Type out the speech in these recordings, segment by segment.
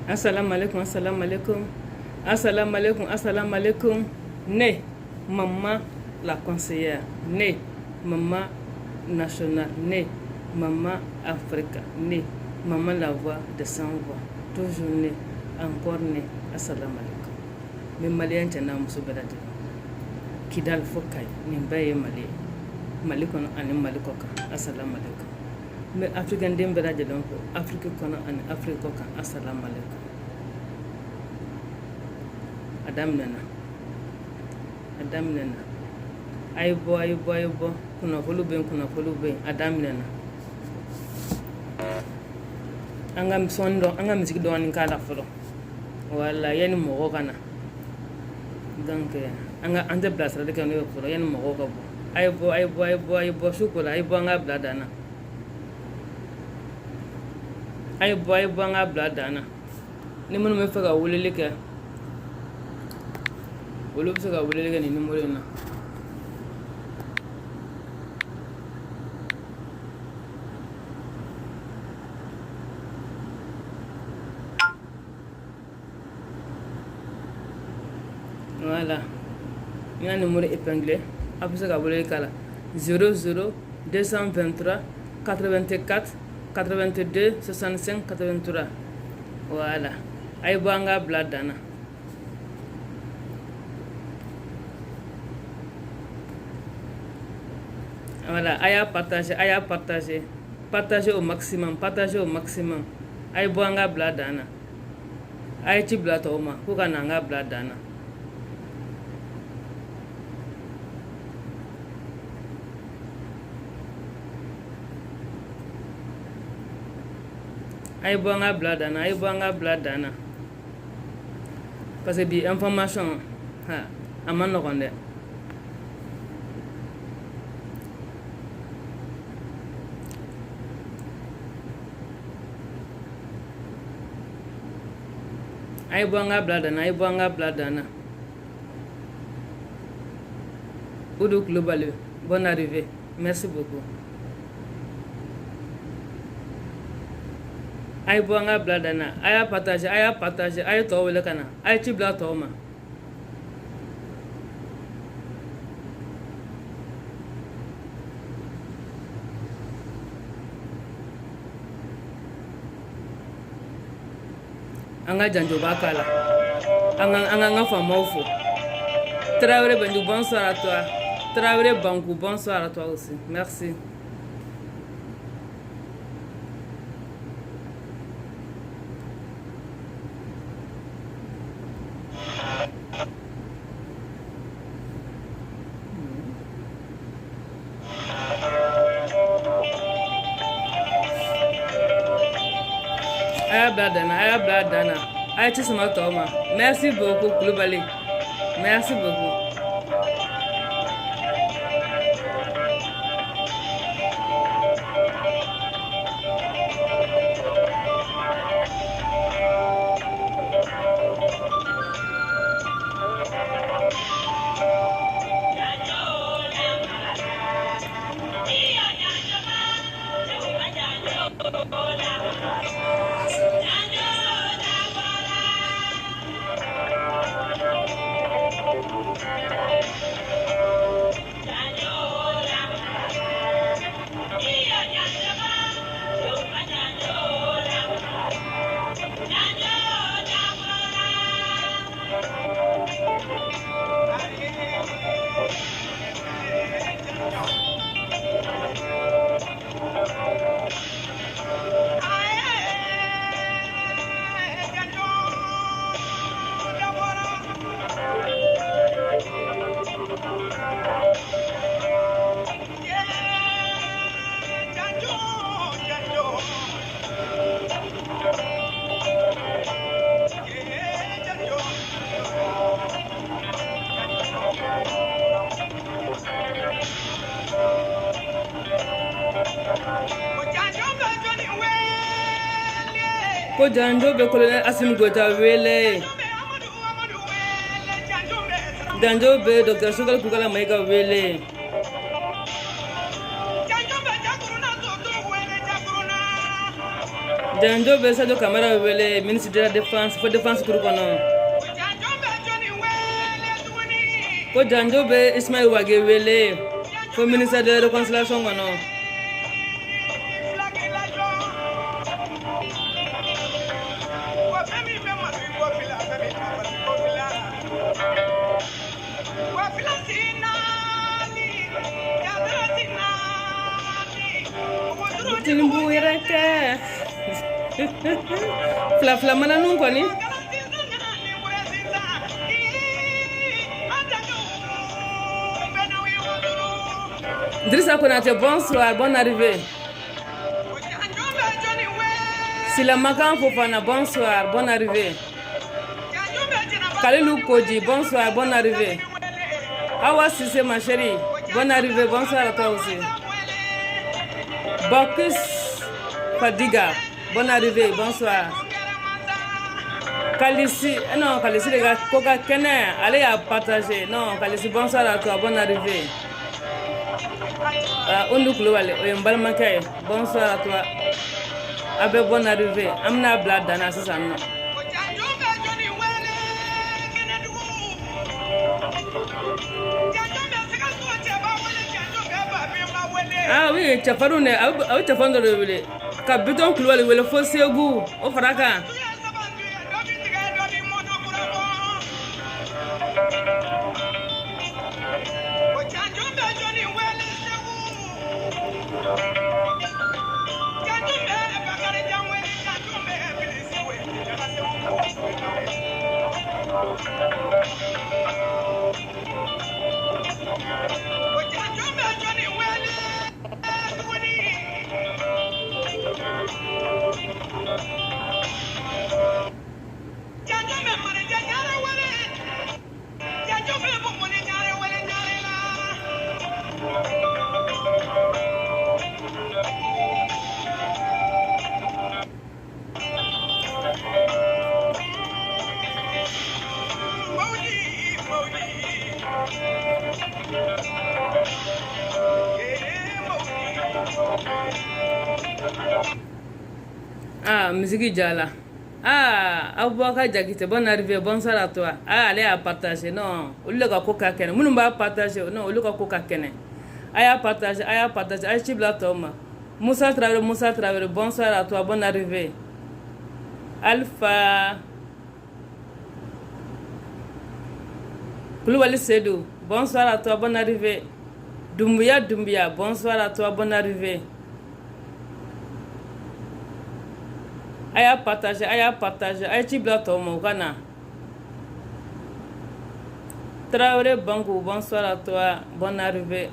Assalamu alaikum, assalamu alaikum. Assalamu alaikum, assalamu alaikum. Né, maman la conseillère. Né, maman nationale. Né, maman Africa. Né, maman la voix de sans voix. Toujours né, encore né. Assalamu alaikum. Mais malien tena muso belade. Kidal fokay, nimbaye mali. Malikon ani malikoka. Assalamu alaikum. Mais africain dem belade donc Afrique kono ani Afrique koka. Assalamu alaikum. Adam nana aybo kuna folu ben adam nana anga sondo anga musique do ni kala folo wala yani mo kana donc anga ande place de kan yo folo yani mo ko bo aybo shukola aybo anga bladana aybo anga bladana ni mun me faga wulele ka wolo bisa ka wele ga ni numéro na voilà mina numéro épinglé a bisa ka wele kala 00 223 84 82 65 83 voilà ay banga bladana. Voilà, aya partager. Partager au maximum. Ay boanga bladana. Ay ti blatoma, kuka nanga bladana. Ay boanga bladana. Parce que bi information ha amano konde. Ay boanga bladana. Oudou Global, bonne arrivée. Merci beaucoup. Ay boanga bladana. Ay partager. Ay towele kana. Ay tibla toma. Anga janjo bakala anga famofo Traoré Bandou, bonsoir à toi. Traoré Bankou, bonsoir à toi aussi, merci. Aya bladana. Aya tisuma toma. Merci beaucoup, Koulibaly. Merci beaucoup. Ko janjo be colonel Asim Gota wele. Janjo be Dr. Sugar Kugala Maiga wele. Janjo be Sadio Camara wele ministre de la défense for défense kuru kono. Ko Janjo be Ismail Wage wele for ministre de réconciliation kono. Tinubu yereke. Fla mana nun koni. Drissa Konaté, bonsoir, bonne arrivée. Silamakan Fofana, bonsoir, bonne arrivée. Kalilou Kodji, bonsoir, bonne arrivée. Awa Sissé, ma chérie, bonne arrivée, bonsoir à toi aussi. Bakus Fadiga, bonne arrivée, bonsoir. Kalissi, non, Kalissi, les gars, Koka Kene, allez à partager. Non, Kalissi, bonsoir à toi, bonne arrivée. Ondou Koulouale, Oyembalmake, bonsoir à toi. Abe, bonne arrivée. Amna Blad Dana, c'est ça, non. Ah oui, Chafaroune, ah Chafando le wele. Kabiton Koulouale, le fossé au goût, au fracas. Ah, musique Djala. Ah, Abouaka Djakite, bonne arrivée, bonsoir à toi. Ah, allez à partager, non. Au lieu de coca kene. Moulumba partager, non, au lieu de coca kene. Aïe à partager, aïe chibla Toma. Moussa Traoré, bonsoir à toi, bonne arrivée. Alpha. Koulouali Sedou, bonsoir à toi, bonne arrivée. Doumbia, bonsoir à toi, bonne arrivée. Aïe partager, aïe chibla Toma, Ghana. Traoré Bangou, bonsoir à toi, bonne arrivée.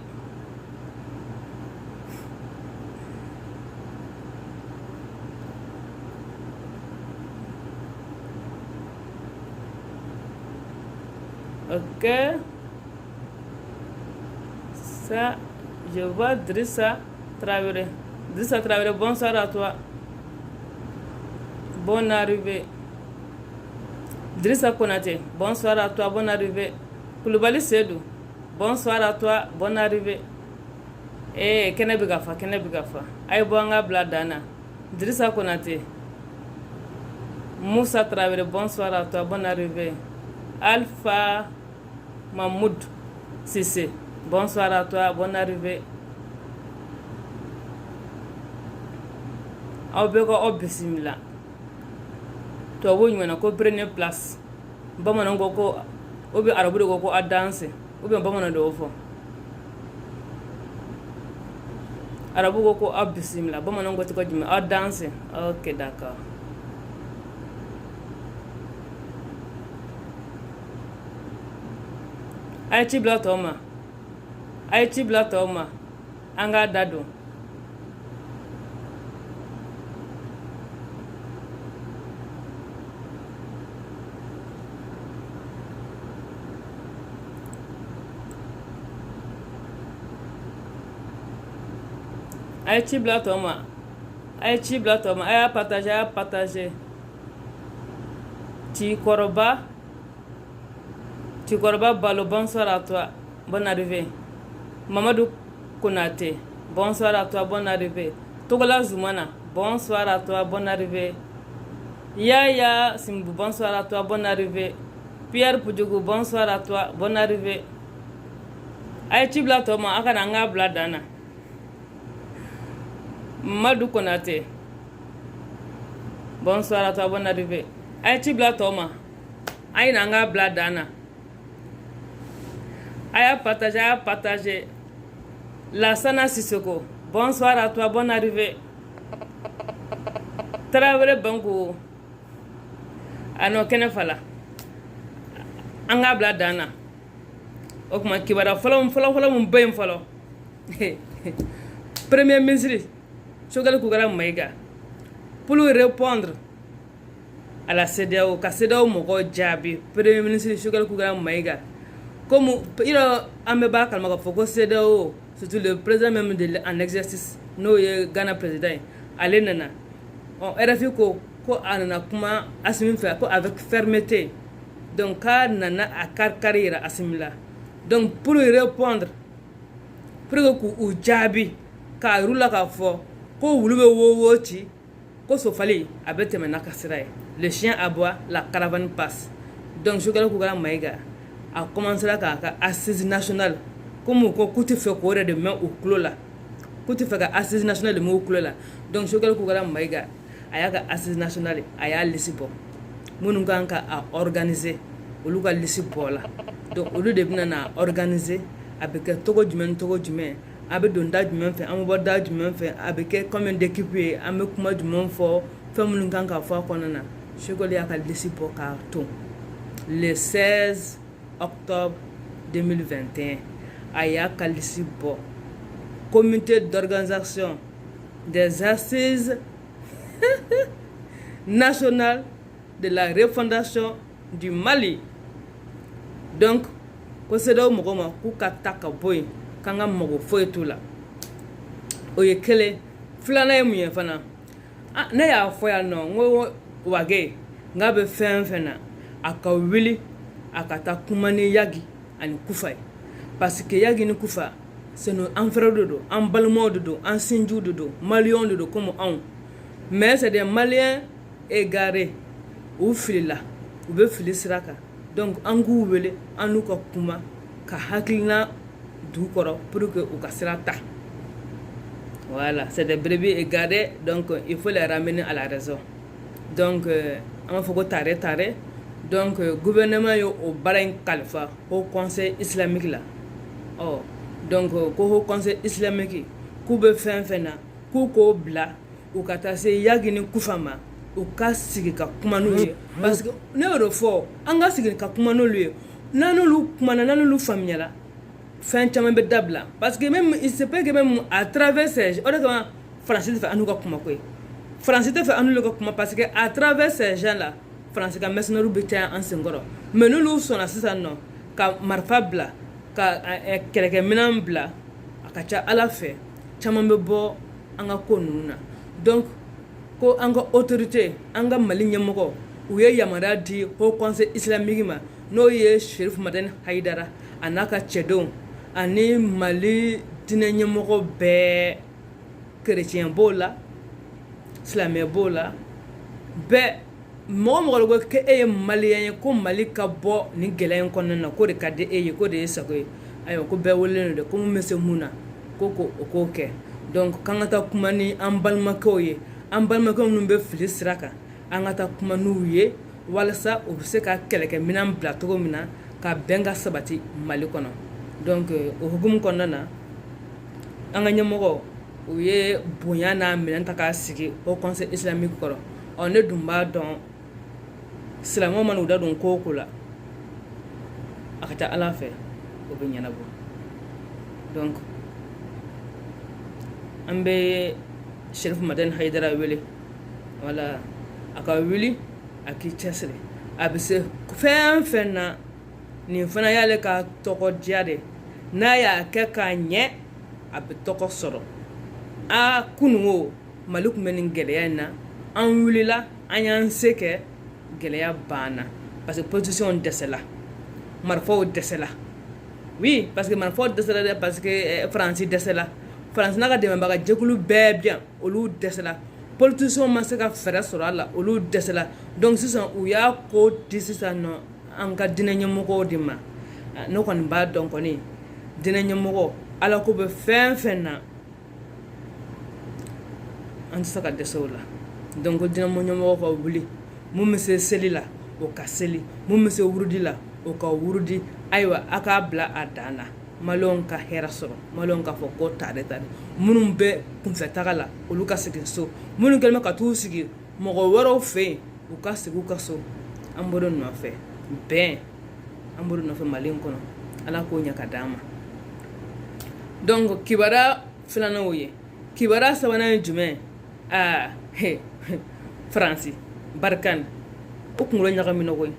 Ok. Ça, je vois Drissa Traoré. Drissa Traoré, bonsoir à toi. Bonne arrivée. Drissa Konaté, bonsoir à toi, bonne arrivée. Koulibaly Sedou, bonsoir à toi, bonne arrivée. Eh, Kene Bigafa. Aïbouanga Bladana. Drissa Konaté. Moussa Traoré, bonsoir à toi, bonne arrivée. Alpha Mahmoud Sissé, bonsoir à toi, bonne arrivée. Aubeko Obisimila. To woni mena ko premier place. Bamana ngoko obi arabu de ko a danser. Obi bamana do fo. Arabu ko Obisimila. Bamana ngoti ko jimi a danser. OK, d'accord. Aïti Blatoma. Anga Dado. Aïti Blatoma. Aïa partager. Tikoroba Balo, bonsoir à toi, bonne arrivée. Mamadou Konaté, bonsoir à toi, bonne arrivée. Togola Zoumana, bonsoir à toi, bonne arrivée. Yaya Simbou, bonsoir à toi, bonne arrivée. Pierre Poudjougou, bonsoir à toi, bonne arrivée. Aïe Tibla Toma, Akananga Bladana. Madou Konate, bonsoir à toi, bonne arrivée. Aïe Tibla Toma, Aïe Nanga Bladana. Aïe partagé. Lassana Sissoko, bonsoir à toi, bonne arrivée. Traoré Bango. Ano kene fala anga bla dana o kuma kibara folo mun bayin folo premier ministre Choguel Kugara Maïga pour lui répondre à la CEDEAO ka CEDEAO mogo jabi premier ministre Choguel Kugara Maïga comme il a ameba kalma ko CEDEAO surtout le président même en exercice no ye Ghana président ale nana on RFI ko anana kuma asimi fait avec fermeté donc ka nana a carrière asimila donc pour lui répondre pour que ku jabi ka rula ka fo ko wulube wowochi ko sofali abete menaka sirai le chien aboie la caravane passe donc Choguel Kugara Maïga a commencé à assise nationale comme ko kuti fait ko de main au clos là kuti fait assise nationale de main au clos là donc Choguel Kugara Maïga ayaka assise nationale aya lisi bo munu kanka a organiser olu ka lisi bo la donc olu de bina na organiser avec togo jumɛn abe don da jumɛn fɛ an bɔ da jumɛn fɛ avec combien d'équipe ye an bɛ kuma jumɛn fɔ fɛn minnu kan ka fɔ a kɔnɔna na Choguel y'a ka lisi bɔ k'a ton le 16 octobre 2021 a y'a ka lisi bɔ comité d'organisation des assises national de la refondation du Mali donc ko CEDEAO mogo ma ku ka ta ka boy kanga mogo foyi tout la o ye kele filana ye mun ye fana ne y'a fɔ yan nɔ ngo wage nga be fɛn fɛn na a ka wili a ka ta kuma ni Yagi ani Kufa ye parce que Yagi ni Kufa c'est nos frères de do an balimaw de do an sinjiw de do maliens de do comme anw mais c'est des Maliens égarés ou filila ou be fili siraka donc an k'u wele an n'u ka kuma ka hakilina du kɔrɔ pour que u ka sira ta voilà c'est des brebis égarés donc il faut les ramener à la raison donc an b'a fɔ ko tare donc gouvernement yo o baara in kalifa au conseil islamique la donc ko au conseil islamique k'u be fɛn fɛn na k'u k'o bila u ka taa se Yagi ni Kufa ma u ka sigi ka kuma n'u ye parce que ne y'o fɔ an ka sigi ka kuma n'olu ye n'olu kumana n'olu faamuyala fɛn caman bɛ dabila parce que même il se peut que même à travers ces o de kama Faransi tɛ fɛ an n'u ka kuma koyi Faransi tɛ fɛ an n'olu ka kuma parce que à travers ces gens là Faransi ka mercenaires bɛ caya an senkɔrɔ mais n'olu sɔnna sisan nɔ ka marifa bila ka kɛlɛkɛminɛn bila a ka ca Ala fɛ caman bɛ bɔ an ka ko ninnu na donc ko an ka autorité an ka Mali ɲɛmɔgɔ u ye yamaruya di au conseil islamique ma n'o ye Cherif Madani Hayidara a n'a ka cɛdenw ani Mali diinɛ ɲɛmɔgɔ bɛɛ chrétien b'o la silamɛ b'o la bɛɛ mɔgɔ ko k'e ye Malien ye ko Mali ka bɔ ni gɛlɛya in kɔnɔna na ko de ka di e ye ko de ye sago ye ayiwa ko bɛɛ welelen don ko mun bɛ se mun na ko o k'o kɛ donc k'an ka taa kuma ni an balimakɛw ye an balimakɛ minnu bɛ fili sira kan an ka taa kuma n'u ye walasa u bɛ se ka kɛlɛkɛminɛn bila cogo min na ka bɛn ka sabati Mali kɔnɔ donc o hukumu kɔnɔna na an ka ɲɛmɔgɔ u ye bonya n'a minɛn ta k'a sigi au conseil islamique kɔrɔ ne dun b'a dɔn silamɛw mana u da don ko o ko la a ka ca Ala fɛ o bɛ ɲɛnabɔ donc an bɛ Cherif Madani Hayidara wele wala a ka wuli a k'i cɛsiri a bɛ se fɛn fɛn na nin fana y'ale ka tɔgɔ diya de n'a y'a kɛ k'a ɲɛ a bɛ tɔgɔ sɔrɔ kunun o Mali tun bɛ nin gɛlɛya in na an wulila an y'an se kɛ gɛlɛya banna parce que position dɛsɛla marifaw dɛsɛla oui parce que marifaw dɛsɛla dɛ parce que Faransi dɛsɛla Faransi n'a ka dɛmɛbaga jɛkulu bɛɛ bi yan olu dɛsɛla politiciens ma se ka fɛɛrɛ sɔrɔ a la olu dɛsɛla donc sisan u y'a ko di sisan nɔ an ka diinɛ ɲɛmɔgɔw de ma ne kɔni b'a dɔn kɔni diinɛ ɲɛmɔgɔ ala ko bɛ fɛn fɛn na an tɛ se ka dɛsɛ o la donc diinɛ ɲɛmɔgɔ ka wuli mun bɛ se seli la o ka seli mun bɛ se wurudi la o ka wurudi ayiwa a k'a bila a dan na maliyɛnw ka hɛrɛ sɔrɔ maliyɛnw k'a fɔ ko tare minnu bɛ kunfɛtaga la olu ka segin so minnu kɛlen bɛ ka t'u sigi mɔgɔ wɛrɛw fɛ yen u ka segin u ka so an b'o de nɔfɛ bɛn an b'o de nɔfɛ mali in kɔnɔ ala k'o ɲɛ ka d'an ma donc kibaruya filanan o ye kibaruya sabanan ye jumɛn faransi barikani o kunkolo ɲagamina koyi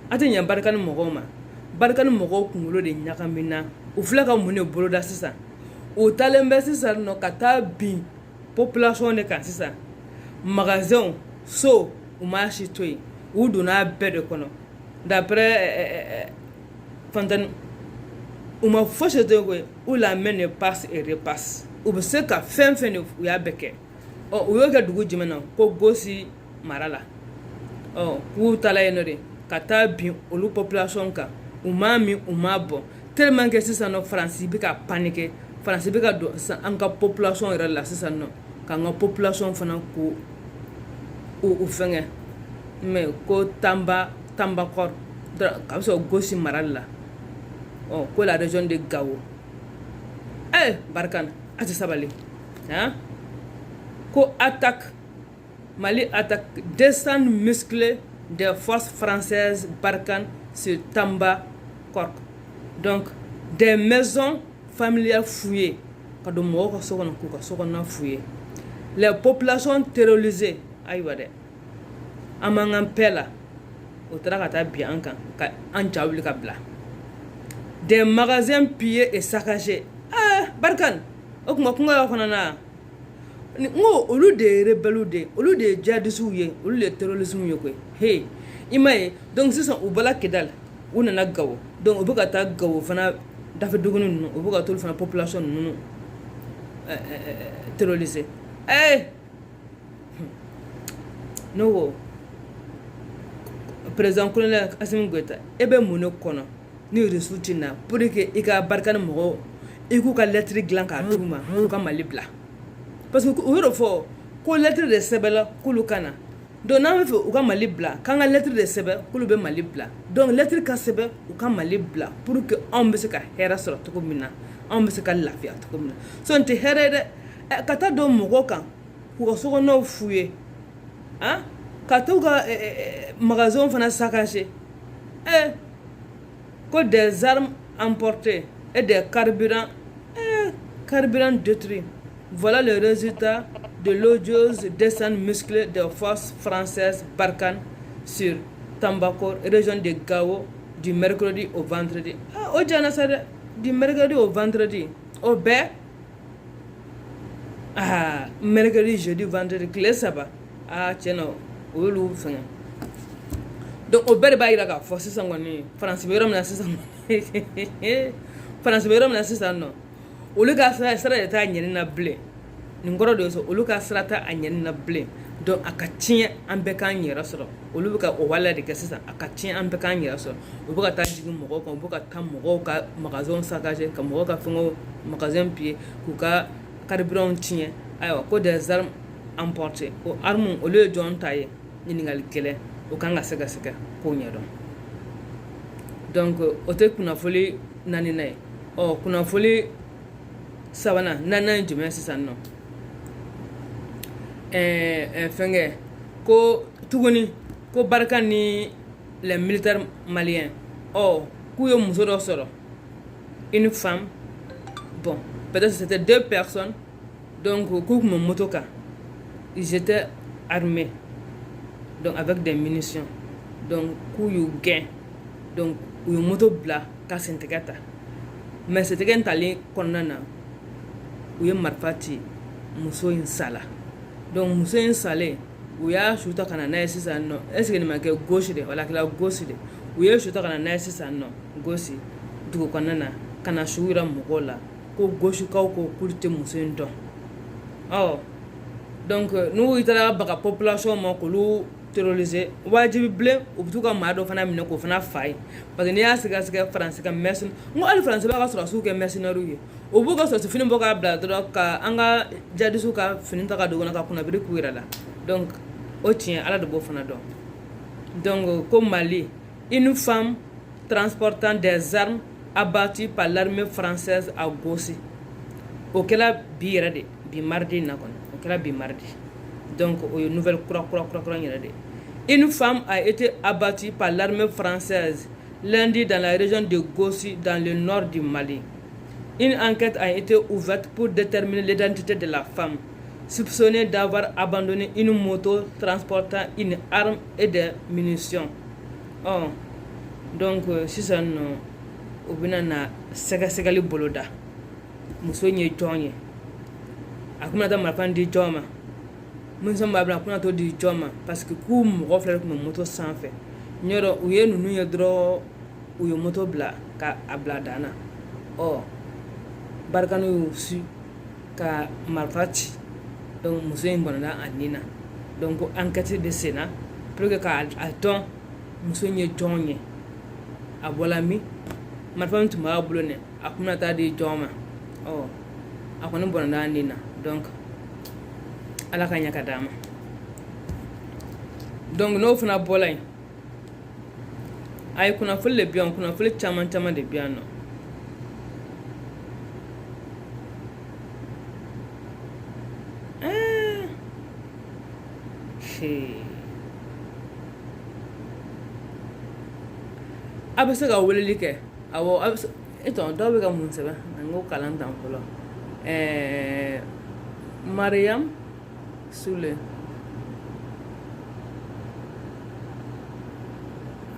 a tɛ ɲɛ barikani mɔgɔw ma barikani mɔgɔw kunkolo de ɲagamina u filɛ ka mun de boloda sisan u talen bɛ sisan nɔ ka taa bin population de kan sisan magasinw so u m'a si to yen u donna a bɛɛ de kɔnɔ d'après Fantani u ma fosi to yen koyi u la main ne passe et repasse u bɛ se ka fɛn fɛn de u y'a bɛɛ kɛ u y'o kɛ dugu jumɛn na ko Gosi mara la k'u taala yen nɔ de ka taa bin olu population kan u m'a min u m'a bɔn tellement que sisan nɔ faransi bɛ ka paniquer faransi bɛ ka don an ka population yɛrɛ la sisan nɔ k'an ka population fana ko u fɛngɛ mais ko Tambakɔr ka bɛ sɔrɔ Gosi mara la ko la région de Gao barikana a tɛ sabali ko attaque Mali attaque descente musclée des forces françaises Barkhane sur Tambakɔr. Donc, des maisons familiales fouillées. Les populations terrorisées. Aïwa de. Amangan pela. Otarakata bianca. Anchaouli kabla. Des magasins pillés et saccagés. Barkhane. Okuma fanana. Ngo olu de rebelu de olu de jadisu ye olu de terrorisme ye ko hey imaye donc sisan u bala Kidal u nana Gawo donc u bɛ ka taa Gawo fana dafe duguni ninnu u bɛ ka t'olu fana population ninnu terroriser ne ko président colonel Assimi Goïta e bɛ mun de kɔnɔ ni ressources ti na pour que i ka Barkhane mɔgɔw i k'u ka lettre dilan k'a d'u ma u ka Mali bila. Parce que u y'o fɔ ko lettre de sɛbɛnla k'olu ka na donc n'an bɛ fɛ u ka Mali bila k'an ka lettre de sɛbɛn k'olu bɛ Mali bila donc lettre ka sɛbɛn u ka Mali bila pour que anw bɛ se ka hɛrɛ sɔrɔ cogo min na anw bɛ se ka lafiya cogo min na so n tɛ hɛrɛ ye dɛ ka taa don mɔgɔw kan k'u ka sokɔnɔw f'u ye ka t'u ka magasinw fana saccager ko des armes emportées et des carburants détruits. Voilà le résultat de l'odieuse descente musclée des forces françaises Barkhane sur Tambakɔr, région de Gao, du mercredi au vendredi. Du mercredi au vendredi. Au bɛɛ mercredi, jeudi, vendredi, tile saba. Tiɲɛ na o y'olu fɛngɛ. Donc o bɛɛ de b'a yira k'a fɔ sisan kɔni Faransi bɛ yɔrɔ min na sisan Faransi bɛ yɔrɔ min na sisan nɔ olu ka sira de t'a ɲɛni na bilen nin kɔrɔ de ye so olu ka sira t'a ɲɛni na bilen donc a ka tiɲɛ an bɛɛ k'an yɛrɛ sɔrɔ olu bɛ ka o waleya de kɛ sisan a ka tiɲɛ an bɛɛ k'an yɛrɛ sɔrɔ u bɛ ka taa jigin mɔgɔw kan u bɛ ka taa mɔgɔw ka magasinw saccager ka mɔgɔw ka fɛngɛw magasin piller k'u ka carburant tiɲɛ ayiwa ko des armes emportées o armes olu ye jɔn ta ye ɲininkali gɛlɛn o kan ka sɛgɛsɛgɛ k'o ɲɛdɔn donc o tɛ kunnafoni naaninan ye kunnafoni sabanan naaninan ye jumɛn sisan nɔ fɛngɛ ko tuguni ko Barkhane ni les militaires maliens k'u ye muso dɔ sɔrɔ une femme bon peut-être c'était 2 personnes donc k'u tun bɛ moto kan ils étaient armés donc avec des munitions donc k'u y'u gɛn donc u ye moto bila ka sentigɛ ta mais sentigɛ in talen kɔnɔna na u ye marifa ci muso in sala donc muso in salen u y'a suta ka na n'a ye sisan nɔ est ce que nin ma kɛ gauche de wala kɛla gauche de u ye suta ka na n'a ye sisan nɔ gauche dugu kɔnɔna na ka na su yira mɔgɔw la ko gauchekaw ko k'olu tɛ muso in dɔn donc n'u yitara baga population ma k'olu terroriser wajibi bilen u bɛ t'u ka maa dɔ fana minɛ k'o fana fa ye parce que n'i y'a sɛgɛsɛgɛ faransi ka mercenaire n ko hali faransi b'a ka sɔrɔsiw kɛ mercenaires ye u b'u ka sɔrɔsi fini bɔ k'a bila dɔrɔn ka an ka jadisiw ka fini ta ka don kɔnɔ ka kunnabiri k'u yɛrɛ la donc o tiɲɛ ala de b'o fana dɔn donc ko Mali une femme transportant des armes abattue par l'armée française à Gossi o kɛra bi yɛrɛ de bi mardi na kɔni o kɛra bi mardi donc o ye nouvelle kura yɛrɛ de une femme a été abattue par l'armée française lundi dans la région de Gossi dans le nord du Mali. Une enquête a été ouverte pour déterminer l'identité de la femme soupçonnée d'avoir abandonné une moto transportant une arme et des munitions. Oh, donc sisan o bɛna na sɛgɛsɛgɛli boloda muso in ye jɔn ye a kun bɛna taa marifa di jɔn ma mun sɔn b'a bila a kun bɛna t'o di jɔn ma parce que k'u mɔgɔ fila de tun bɛ moto sanfɛ ɲɔdɔ u ye ninnu ye dɔrɔn u ye moto bila ka a bila dan na ɔ barikanu y'u su ka marifa ci donc muso in bɔnna a nin na donc enquête de sen na pour que k'a dɔn muso in ye jɔn ye a bɔla min marifa min tun b'a bolo nin a kun bɛna taa di jɔn ma ɔ a kɔni bɔnna a nin na donc ala ka ɲɛ ka d'a ma donc n'o fana bɔla yen a ye kunnafoli de bɛ yan kunnafoli caman de bɛ yan nɔ a bɛ se ka weleli kɛ awɔ a bɛ se dɔw bɛ ka mun sɛbɛn n ko kalan tan fɔlɔ Mariam Sule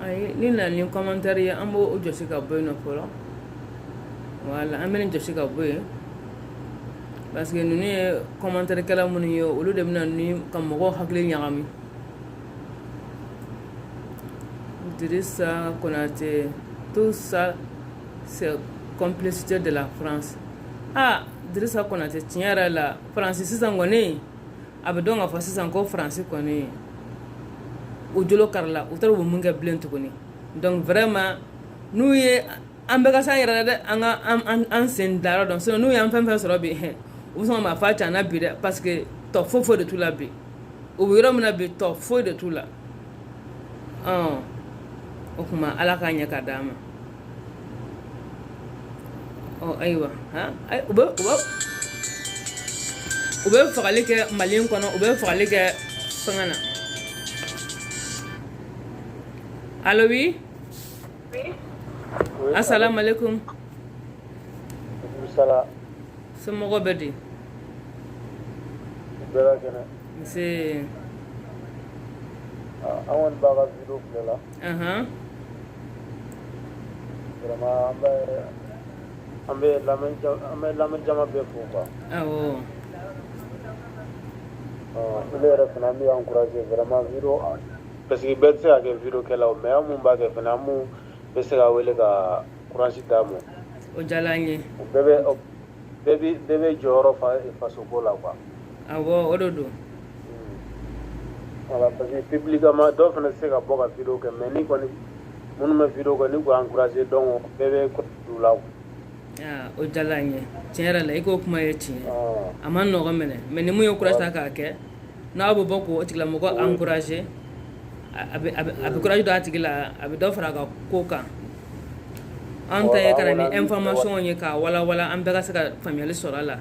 ayi ni na ni commentaire ye an b'o jɔsi ka bɔ yen nɔ fɔlɔ voilà an bɛ nin jɔsi ka bɔ yen parce que ninnu ye commentaire kɛla minnu ye olu de bɛna ni ka mɔgɔw hakili ɲagami Idrissa Konate tout ça c'est complicité de la France ah Idrissa Konate tiɲɛ yɛrɛ la France sisan kɔni a bɛ dɔn k'a fɔ sisan ko France kɔni u jolo karila u taara u bɛ mun kɛ bilen tuguni donc vraiment n'u ye an bɛɛ ka se an yɛrɛ la dɛ an ka an sen da yɔrɔ dɔn sinon n'u y'an fɛn fɛn sɔrɔ bi u bɛ sɔn ka maa fɔ a can na bi dɛ parce que tɔ foyi de t'u la bi u bɛ yɔrɔ min na bi tɔ foyi de t'u la o kuma ala k'a ɲɛ ka d'a ma ayiwa u bɛ fagali kɛ Mali kɔnɔ u bɛ fagali kɛ fɛngɛ na allo oui assalamu alaikum somɔgɔw bɛ di nse an kɔni b'a ka video filɛ la vraiment an bɛ lamɛn jama bɛɛ fo quoi awɔ olu yɛrɛ fana an bɛ encourager vraiment video parce que bɛɛ tɛ se ka kɛ video kɛlaw mais an mun b'a kɛ fana an mun bɛ se ka wele ka courage d'a ma o diyala an ye bɛɛ bɛ jɔyɔrɔ faso ko la quoi awɔ o de don voilà parce que publiquement dɔw fana tɛ se ka bɔ ka video kɛ mais ni kɔni minnu bɛ video kɛ ni k'u encourager donc bɛɛ bɛ kɔlɔsi la o diyala an ye tiɲɛ yɛrɛ la i k'o kuma ye tiɲɛ a ma nɔgɔn minɛ mais ni mun ye courage ta k'a kɛ n'aw bɛ bɔ k'o tigilamɔgɔ encourager a bɛ courage don a tigi la a bɛ dɔ fara a ka ko kan an ta ye ka na ni information ye k'a walawala an bɛɛ ka se ka faamuyali sɔrɔ a la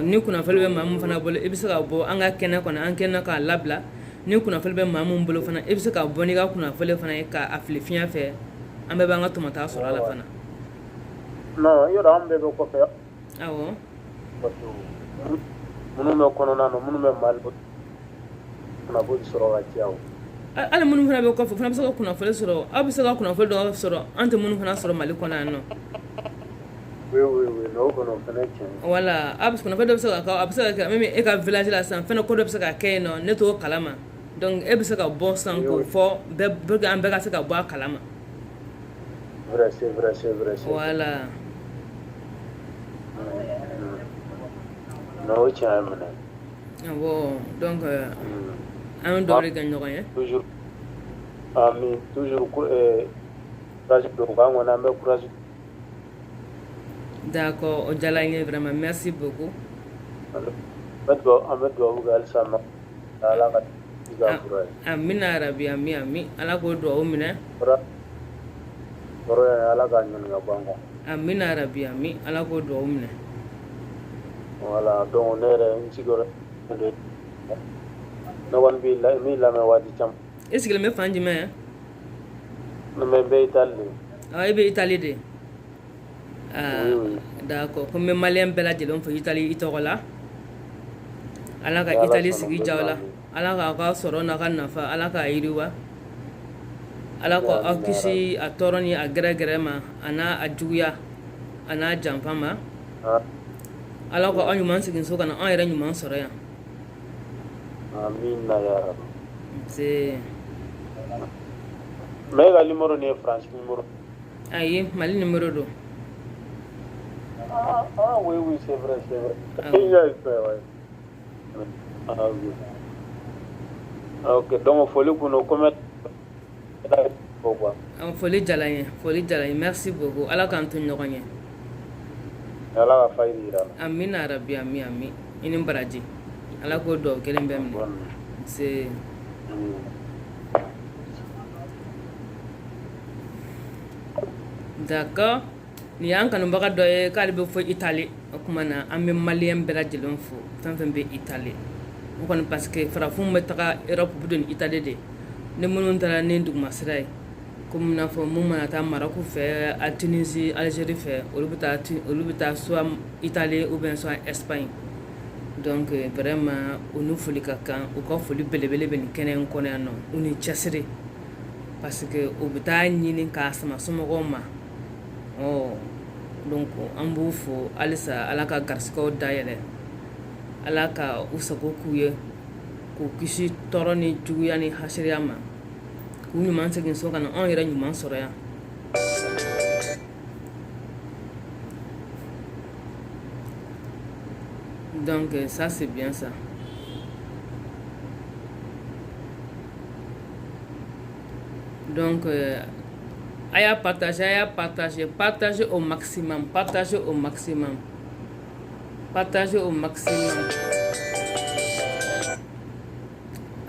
ni kunnafoni bɛ maa min fana bolo i bɛ se ka bɔ an ka kɛnɛ kɔnɔ an kɛnɛ k'a labila ni kunnafoni bɛ maa min bolo fana i bɛ se ka bɔ n'i ka kunnafoni fana ye k'a fili fiɲɛ fɛ an bɛɛ b'an ka tɔmɔta sɔrɔ a la fana non yɔrɔ an bɛɛ bɛ kɔfɛ awɔ parce que minnu bɛ kɔnɔna na minnu bɛ Mali kunnafoni sɔrɔ ka caya hali minnu fana bɛ kɔfɛ fana bɛ se ka kunnafoni sɔrɔ aw bɛ se ka kunnafoni dɔ sɔrɔ an tɛ minnu fana sɔrɔ Mali kɔnɔ yan nɔ oui n'o kɔnɔ fana tiɲɛ voilà a bɛ kunnafoni dɔ bɛ se ka kɛ a bɛ se ka kɛ même e ka village la sisan fɛnɛ ko dɔ bɛ se ka kɛ yen nɔ ne t'o kalama donc e bɛ se ka bɔ sisan k'o fɔ pour que an bɛɛ ka se ka bɔ a kalama vrai c'est vrai voilà non o tiɲɛ ye minɛ Bon, donc an dɔ de kɛ ɲɔgɔn ye toujours ami toujours courage do kan ŋɔni an bɛ courage d'accord o diyara n ye vraiment merci beaucoup an bɛ duwawu kɛ halisa ma ala ka ka fura ye amina rabi ami ala k'o duwawu minɛ kɔrɔ ye ala k'a ɲɔni ka bɔ an kan amina rabi ami ala k'o duwawu minɛ voilà donc ne yɛrɛ n sigiyɔrɔ ne kɔni b'i lamɛn waati caman e sigilen bɛ fan jumɛn ne bɛ Itali de e bɛ Itali de oui d'accord ko n bɛ maliyɛn bɛɛ lajɛlen fo Itali i tɔgɔ la ala ka Itali sigi diya la ala k'a ka sɔrɔ n'a ka nafa ala k'a yiriwa ala ko aw kisi a tɔɔrɔ ni a gɛrɛgɛrɛ ma a n'a juguya a n'a janfa ma ala ko aw ɲuman segin so ka na an yɛrɛ ɲuman sɔrɔ yan amina ya rabi c'est mais e ka numéro ni ye France numéro ayi Mali numéro do oui c'est vrai il y a fait ouais oui ok donc foli kuno comment foli diyara n ye merci beaucoup ala k'an to ɲɔgɔn ye ala ka fayiri yira la amina rabi ami i ni baraji ala k'o duwawu kelen bɛɛ minɛ c'est d'accord nin y'an kanubaga dɔ ye k'ale bɛ fɔ Itali o kuma na an bɛ maliyɛn bɛɛ lajɛlen fo fɛn fɛn bɛ Itali o kɔni parce que farafinw bɛ taga Europe bɛ don ni Itali de ni minnu taara ni dugumasira ye komi n'a fɔ mun mana taa Maroc fɛ a Tunisie Algérie fɛ olu bɛ taa soit Itali ou bien soit Espagne donc vraiment u ni foli ka kan u ka foli belebele bɛ nin kɛnɛ in kɔnɔ yan nɔ u ni cɛsiri parce que u bɛ taa ɲini k'a sama somɔgɔw ma donc an b'u fo halisa ala ka garisigɛw dayɛlɛ ala ka u sago k'u ye k'u kisi tɔɔrɔ ni juguya ni hasiriya ma k'u ɲuman segin so ka na anw yɛrɛ ɲuman sɔrɔ yan donc ça c'est bien ça donc a y'a partager au maximum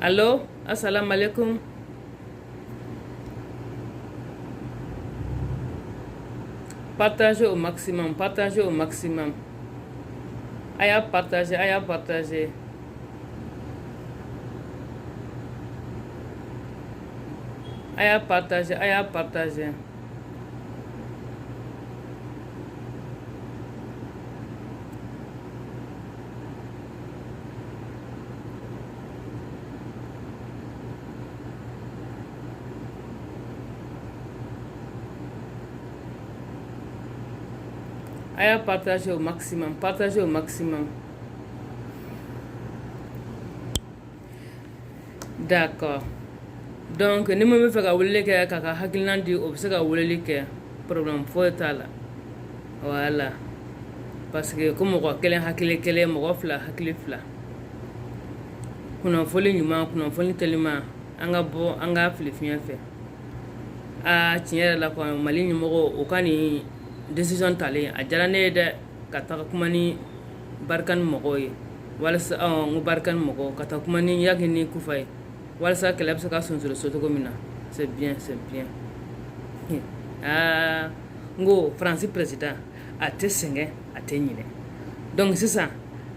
allo assalamu alaikum partagez au maximum a y'a partager au maximum d'accord donc ni mo bɛ fɛ ka weleli kɛ k'a ka hakilina di o bɛ se ka weleli kɛ problème foyi t'a la voilà parce que ko mɔgɔ kelen hakili kelen mɔgɔ fila hakili fila kunnafoni ɲuman kunnafoni telima an ka bɔ an ka fili fiɲɛ fɛ tiɲɛ yɛrɛ la kɔni Mali ɲɛmɔgɔ o ka nin décision talen a diyara ne ye dɛ ka taga kuma ni Barikani mɔgɔw ye walasa n ko Barikani mɔgɔw ka taga kuma ni Yaki ni Kufa ye walasa kɛlɛ bɛ se ka sonsoro so cogo min na c'est bien n ko Faransi président a tɛ sɛgɛn a tɛ ɲinɛ donc sisan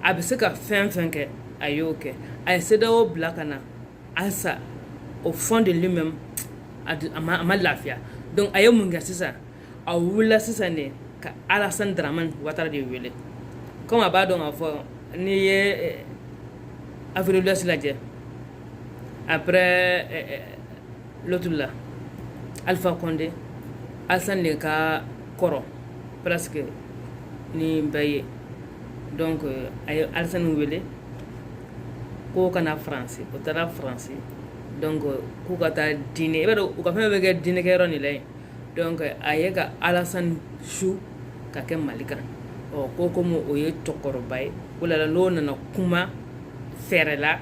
a bɛ se ka fɛn fɛn kɛ a y'o kɛ a ye CEDEAO bila ka na halisa au fond de lui-même a ma lafiya donc a ye mun kɛ sisan a wulila sisan de ka Alassane Dramane Ouattara de wele comme a b'a dɔn k'a fɔ n'i ye Afrique de l'Ouest lajɛ après l'autre là Alpha Condé Alassane de ka kɔrɔ presque ni bɛɛ ye donc a ye Alassane wele ko kana France o taara France donc k'u ka taa diinɛ i b'a dɔn u ka fɛn bɛɛ bɛ kɛ diinɛkɛyɔrɔ de la yen donc a ye ka Alassane su ka kɛ Mali kan ko komi o ye cɛkɔrɔba ye o la n'o nana kuma fɛɛrɛ la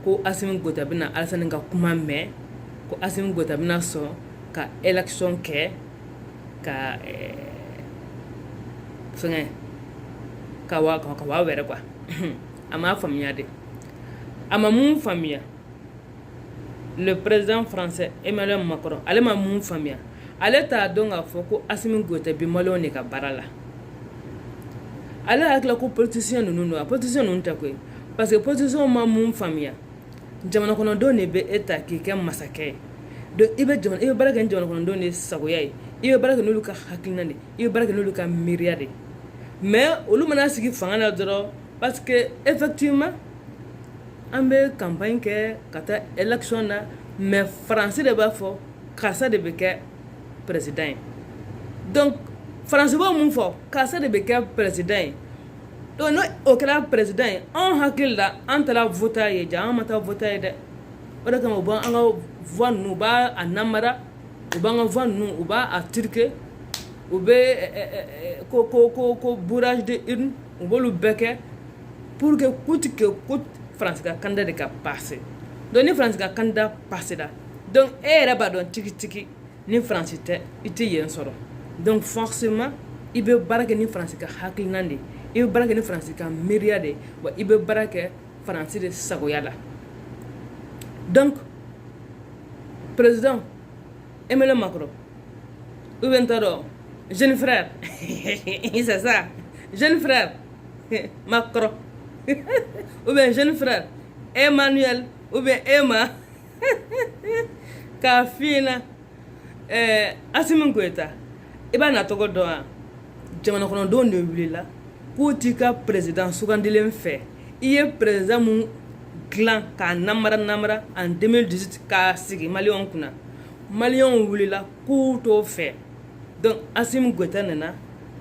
ko Assimi Goïta bɛna Alassane ka kuma mɛn ko Assimi Goïta bɛna sɔn ka élection kɛ ka fɛngɛ ka wa wɛrɛ quoi a m'a faamuya de a ma mun faamuya le président français Emmanuel Macron ale ma mun faamuya ale t'a dɔn k'a fɔ ko Assimi Goïta bi maliyɛnw de ka baara la ale hakili ko politicien ninnu don politicien ninnu tɛ koyi parce que politicien ma mun faamuya jamana kɔnɔdenw de bɛ e ta k'i kɛ masakɛ ye donc i bɛ baara kɛ ni jamana kɔnɔdenw de sagoya ye i bɛ baara kɛ n'olu ka hakilina de i bɛ baara kɛ n'olu ka miiriya de mais olu mana sigi fanga la dɔrɔn parce que effectivement an bɛ campagne kɛ ka taa élection na mais faransi de b'a fɔ karisa de bɛ kɛ président ye donc faransi b'o mun fɔ karisa de bɛ kɛ président ye donc n'o o kɛra président ye anw hakili la an taara voter ye ja an ma taa voter ye dɛ o de kama u b'an ka voix ninnu u b'a namara u b'an ka voix ninnu u b'a truquer u bɛ ko bourrage de urne u b'olu bɛɛ kɛ pour que coûte que coûte faransi ka candidat de ka passer donc ni faransi ka candidat passer la donc e yɛrɛ b'a dɔn tigi ni faransi tɛ i tɛ yen sɔrɔ donc forcément i bɛ baara kɛ ni faransi ka hakilina de i bɛ baara kɛ ni faransi ka miiriya de wa i bɛ baara kɛ faransi de sagoya la donc président Emmanuel Macron ou bien t'a jeune frère c'est ça jeune frère Macron ou bien jeune frère Emmanuel ou bien Emma k'a f'i ɲɛna Assimi Goïta i b'a na tɔgɔ dɔn wa jamana kɔnɔdenw de wulila k'u t'i ka président sugandilen fɛ i ye président mun dilan k'a namara en 2018 k'a sigi maliyɛnw kunna maliyɛnw wulila k'u t'o fɛ donc Assimi Goïta nana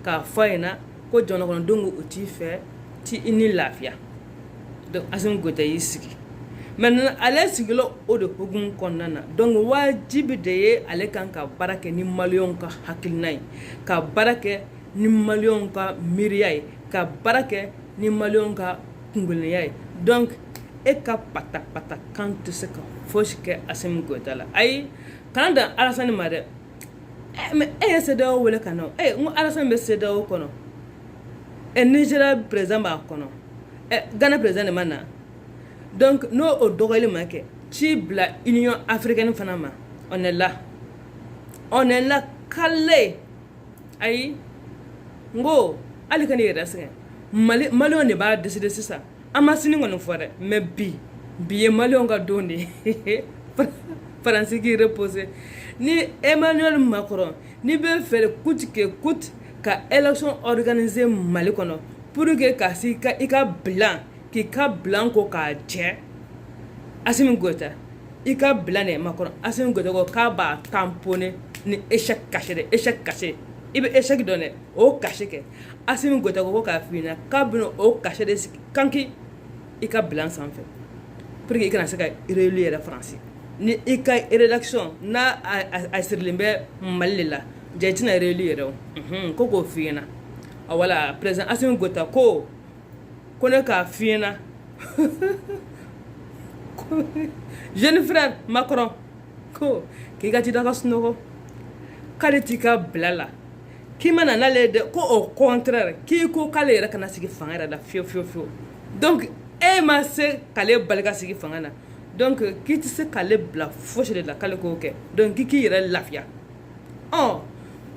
k'a fɔ a ɲɛna ko jamana kɔnɔdenw o t'i fɛ ti i ni lafiya donc Assimi Goïta y'i sigi maintenant ale sigila o de hukumu kɔnɔna na donc wajibi de ye ale kan ka baara kɛ ni maliyɛnw ka hakilina ye ka baara kɛ ni maliyɛnw ka miiriya ye ka baara kɛ ni maliyɛnw ka kungelenya ye donc e ka patapata kan tɛ se ka fosi kɛ Assimi Goïta la ayi kana dan Alassane ma dɛ mais e ye CEDEAO wele ka na n ko Alassane bɛ CEDEAO kɔnɔ Nigeria président b'a kɔnɔ Ghana président de ma na donc n'o o dɔgɔyali ma kɛ ci bila Union africaine fana ma on est là calé ayi n ko hali ka n'i yɛrɛ sɛgɛn maliyɛnw de b'a décider sisan an ma sini kɔni fɔ dɛ mais bi ye maliyɛnw ka don de ye faransi k'i reposer ni Emmanuel Macron ni bɛ fɛ coûte que coûte ka élection organiser Mali kɔnɔ pour que ka si i ka bilan k'i ka bilan ko k'a jɛ Assimi Goïta i ka bilan de Macron Assimi Goïta ko k'a b'a tamponner ni échec caché de échec caché i bɛ échec dɔn dɛ o caché kɛ Assimi Goïta ko k'a f'i ɲɛna k'a bɛna o caché de sigi kanki i ka bilan sanfɛ pour que i kana se ka réélu yɛrɛ faransi ni i ka réélection n'a a sirilen bɛ Mali de la ja i tɛna réélu yɛrɛ o ko k'o f'i ɲɛna wala président Assimi Goïta ko ne k'a f'i ɲɛna jeune frère Macron ko k'i ka t'i da ka sunɔgɔ k'ale t'i ka bila la k'i ma na n'ale de ko au contraire k'i ko k'ale yɛrɛ kana sigi fanga yɛrɛ la fiyewu donc e ma se k'ale bali ka sigi fanga na donc k'i tɛ se k'ale bila fosi de la k'ale k'o kɛ donc k'i yɛrɛ lafiya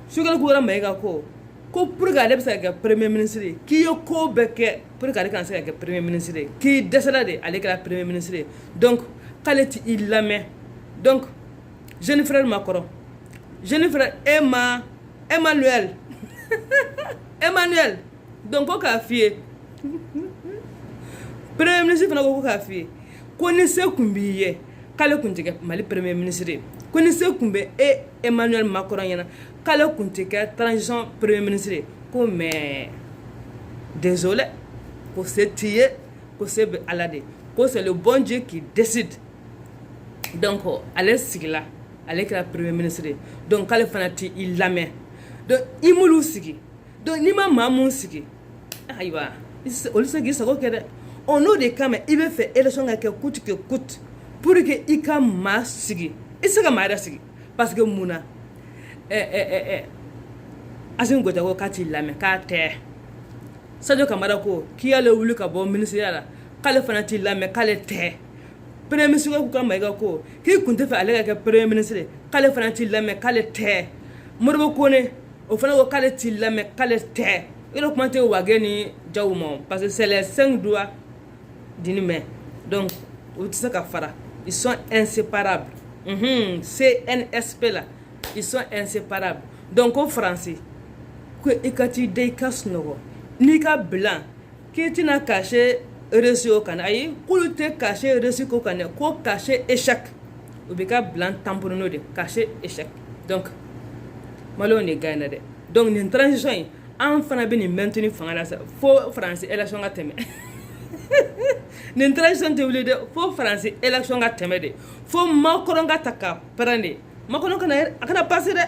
Sogɛli Kura Mayiga ko pour que ale bɛ se ka kɛ premier ministre ye k'i ye ko bɛɛ kɛ pour que ale kana se ka kɛ premier ministre ye k'i dɛsɛla de ale kɛra premier ministre ye donc k'ale t'i lamɛn donc jeune frère Macron jeune frère Emmanuel donc ko k'a f'i ye premier ministre fana ko k'a f'i ye ko ni se kun b'i ye k'ale kun tɛ kɛ Mali premier ministre ye ko ni se kun bɛ Emmanuel Macron ɲɛna k'ale kun tɛ kɛ transition premier ministre ye ko mais désolé ko se t'i ye ko se bɛ Ala de ko c'est le bon Dieu qui décide donc ale sigila ale kɛra premier ministre ye donc k'ale fana t'i lamɛn donc i m'olu sigi donc n'i ma maa mun sigi ayiwa olu se k'i sago kɛ dɛ au nom de kama i bɛ fɛ élection ka kɛ coûte que coûte pour que i ka maa sigi i se ka maa yɛrɛ sigi parce que mun na Assimi Goïta ko k'a t'i lamɛn k'a tɛ Sadio Kamara ko k'i y'ale wuli ka bɔ ministeriya la k'ale fana t'i lamɛn k'ale tɛ premier ministre ko ka Mayiga ko k'i kun tɛ fɛ ale ka kɛ premier ministre k'ale fana t'i lamɛn k'ale tɛ Modibo Kone o fana ko k'ale t'i lamɛn k'ale tɛ yɔrɔ kuma tɛ Wage ni Jawo ma parce que c'est les 5 doigts d'une main donc o tɛ se ka fara ils sont inséparables CNSP là ils sont inséparables donc au français ko i ka t'i da i ka sunɔgɔ n'i ka bilan k'i tɛna cacher réussi o kan ayi k'olu tɛ cacher réussi ko kan dɛ ko cacher échec u bɛ ka bilan tamponner n'o de cacher échec donc maliyɛnw de gagnera dɛ donc nin transition in an fana bɛ nin maintenir fanga la sa fo faransi élection ka tɛmɛ nin transition tɛ wuli dɛ fo faransi élection ka tɛmɛ de fo Macron ka ta ka pɛrɛn de Macron kana passer dɛ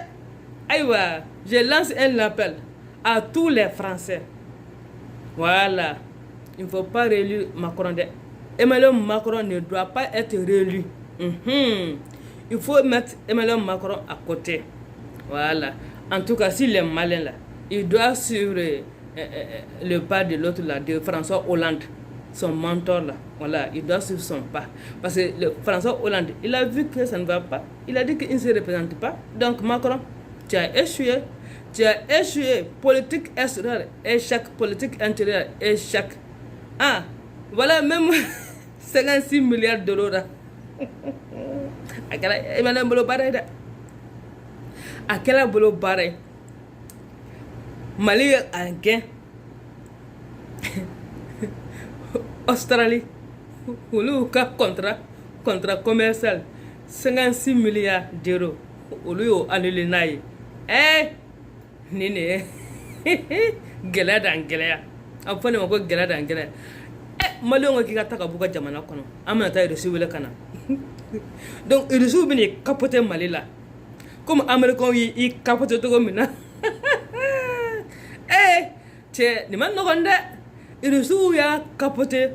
ayiwa je lance un appel à tous les Français voilà il ne faut pas réélire Macron de Emmanuel Macron ne doit pas être réélu il faut mettre Emmanuel Macron à côté voilà en tout cas si les malins là il doit suivre le pas de l'autre là de François Hollande son mentor là voilà il doit suivre son pas parce que François Hollande il a vu que ça ne va pas il a dit qu'il ne se représente pas donc Macron tu as échoué politique extérieure échec politique intérieure échec voilà même 56 milliards d'euros là akala Emmanuel bolo bare da akala bolo bare Mali a gain Australie olu ka contrat commercial 56 milliards d'euros olu yo annulé n'a ye nene gɛlɛya dan gɛlɛya a fɔ ne ma ko gɛlɛya dan gɛlɛya maliyɛnw ko k'i ka ta ka b'u ka jamana kɔnɔ an bɛna taa Russie wele ka na donc Russie bɛ n'i capoter Mali la comme Américains y'i capoter cogo min na cɛ nin ma nɔgɔn dɛ Russie y'a capoter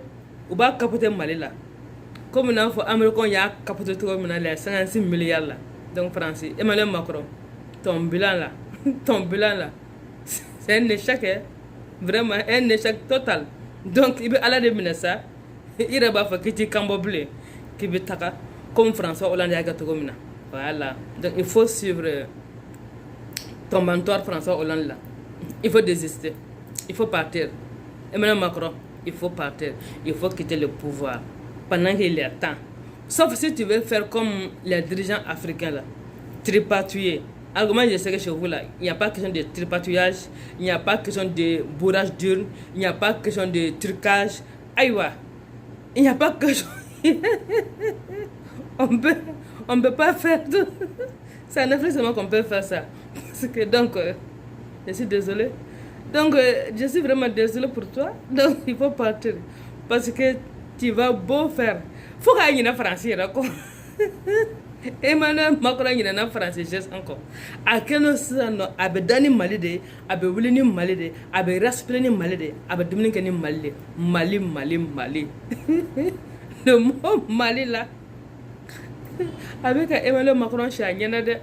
u b'a capoter Mali la comme n'a fɔ Américains y'a capoter cogo min na les 56 milliards là donc France Emmanuel Macron ton bilan là c'est un échec vraiment un échec total donc il veut aller de minɛ sa i yɛrɛ b'a fɔ k'i t'i kan bɔ bilen k'i bɛ taga comme François Hollande y'a kɛ cogo min na voilà donc il faut suivre ton mentor François Hollande là il faut désister il faut partir Emmanuel Macron il faut partir il faut quitter le pouvoir pendant qu'il est temps sauf si tu veux faire comme les dirigeants africains là tripatouiller. Argument, je sais que chez vous là, il n'y a pas question de tripatouillage, il n'y a pas question de bourrage d'urne, il n'y a pas question de trucage. Aïwa, il n'y a pas question. on peut pas faire tout. C'est en Afrique seulement qu'on peut faire ça. Parce que donc, je suis désolée. Donc, je suis vraiment désolée pour toi. Donc, il faut partir. Parce que tu vas beau faire. Il faut qu'il y ait une français là. Emmanuel Macron ɲinɛ na français encore a kɛnɛ sisan nɔ a bɛ da ni Mali de ye a bɛ wuli ni Mali de ye a bɛ respecter ni Mali de ye a bɛ dumuni kɛ ni Mali de ye Mali le mot Mali là a bɛ ka Emmanuel Macron si a ɲɛna dɛ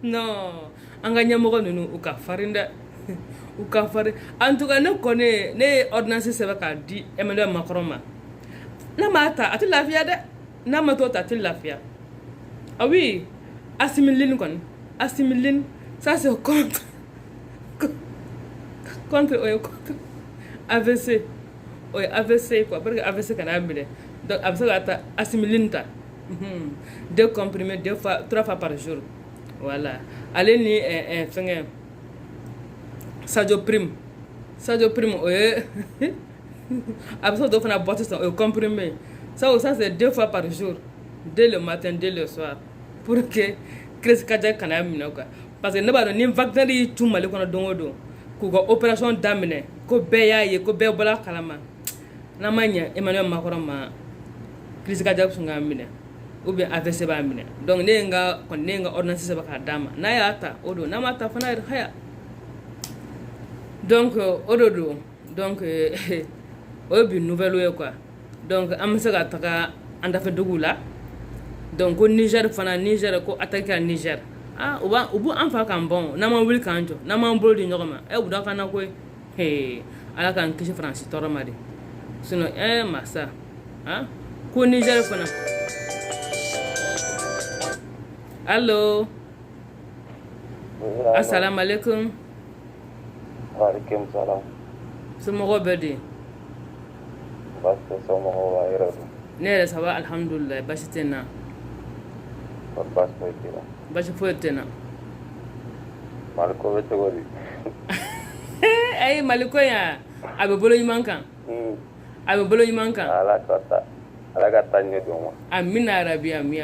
non an ka ɲɛmɔgɔ ninnu u ka farin dɛ u ka farin en tout cas ne kɔni ne ye ordonnance sɛbɛn k'a di Emmanuel Macron ma n'a m'a ta a tɛ lafiya dɛ n'a ma t'o ta a tɛ lafiya. Ah oui, assimiline, ça c'est contre AVC. Oui, AVC quoi, parce que AVC quand même. Donc AVC c'est assimiline ta. 2 comprimés 3 fois par jour. Voilà. Allez ni Sadio Prime, oui. AVC doit faire boîte son comprimé. Ça c'est 2 fois par jour. Dès le matin, dès le soir, pour que crise cardiaque kana minɛ quoi parce que ne b'a dɔn ni vaccin yi tun Mali kɔnɔ don o don k'u ka opération daminɛ ko bɛɛ y'a ye ko bɛɛ bɔra kalama n'a ma ɲɛ Emmanuel Macron ma crise cardiaque sun k'a minɛ ou bien AVC b'a minɛ donc ne ye n ka ordonnance sɛbɛn k'a d'a ma n'a y'a ta o don n'a ma ta fana haya donc o de don donc o ye bi nouvelle ye quoi donc an bɛ se ka taga an dafɛ duguw la donc ko Niger fana Niger ko attaquer Niger u b'u an fa kan bɔn n'an ma wuli k'an jɔ n'an m'an bolo di ɲɔgɔn ma u da kana koyi ala k'an kisi Faransi tɔɔrɔ ma de sinon masa ko Niger fana allo assalamu alaikum Waalaikum salam. somɔgɔw bɛ di Basi somɔgɔw b'a yɛrɛ dɔn. ne yɛrɛ ça va alhamdulilayi basi tɛ n na Basi foyi t'i la. basi foyi tɛ n na Mali ko bɛ cogo di? ayi Mali ko yan a bɛ bolo ɲuman kan a bɛ bolo ɲuman kan Ala ka taa ɲɛ don ma. amina rabi ami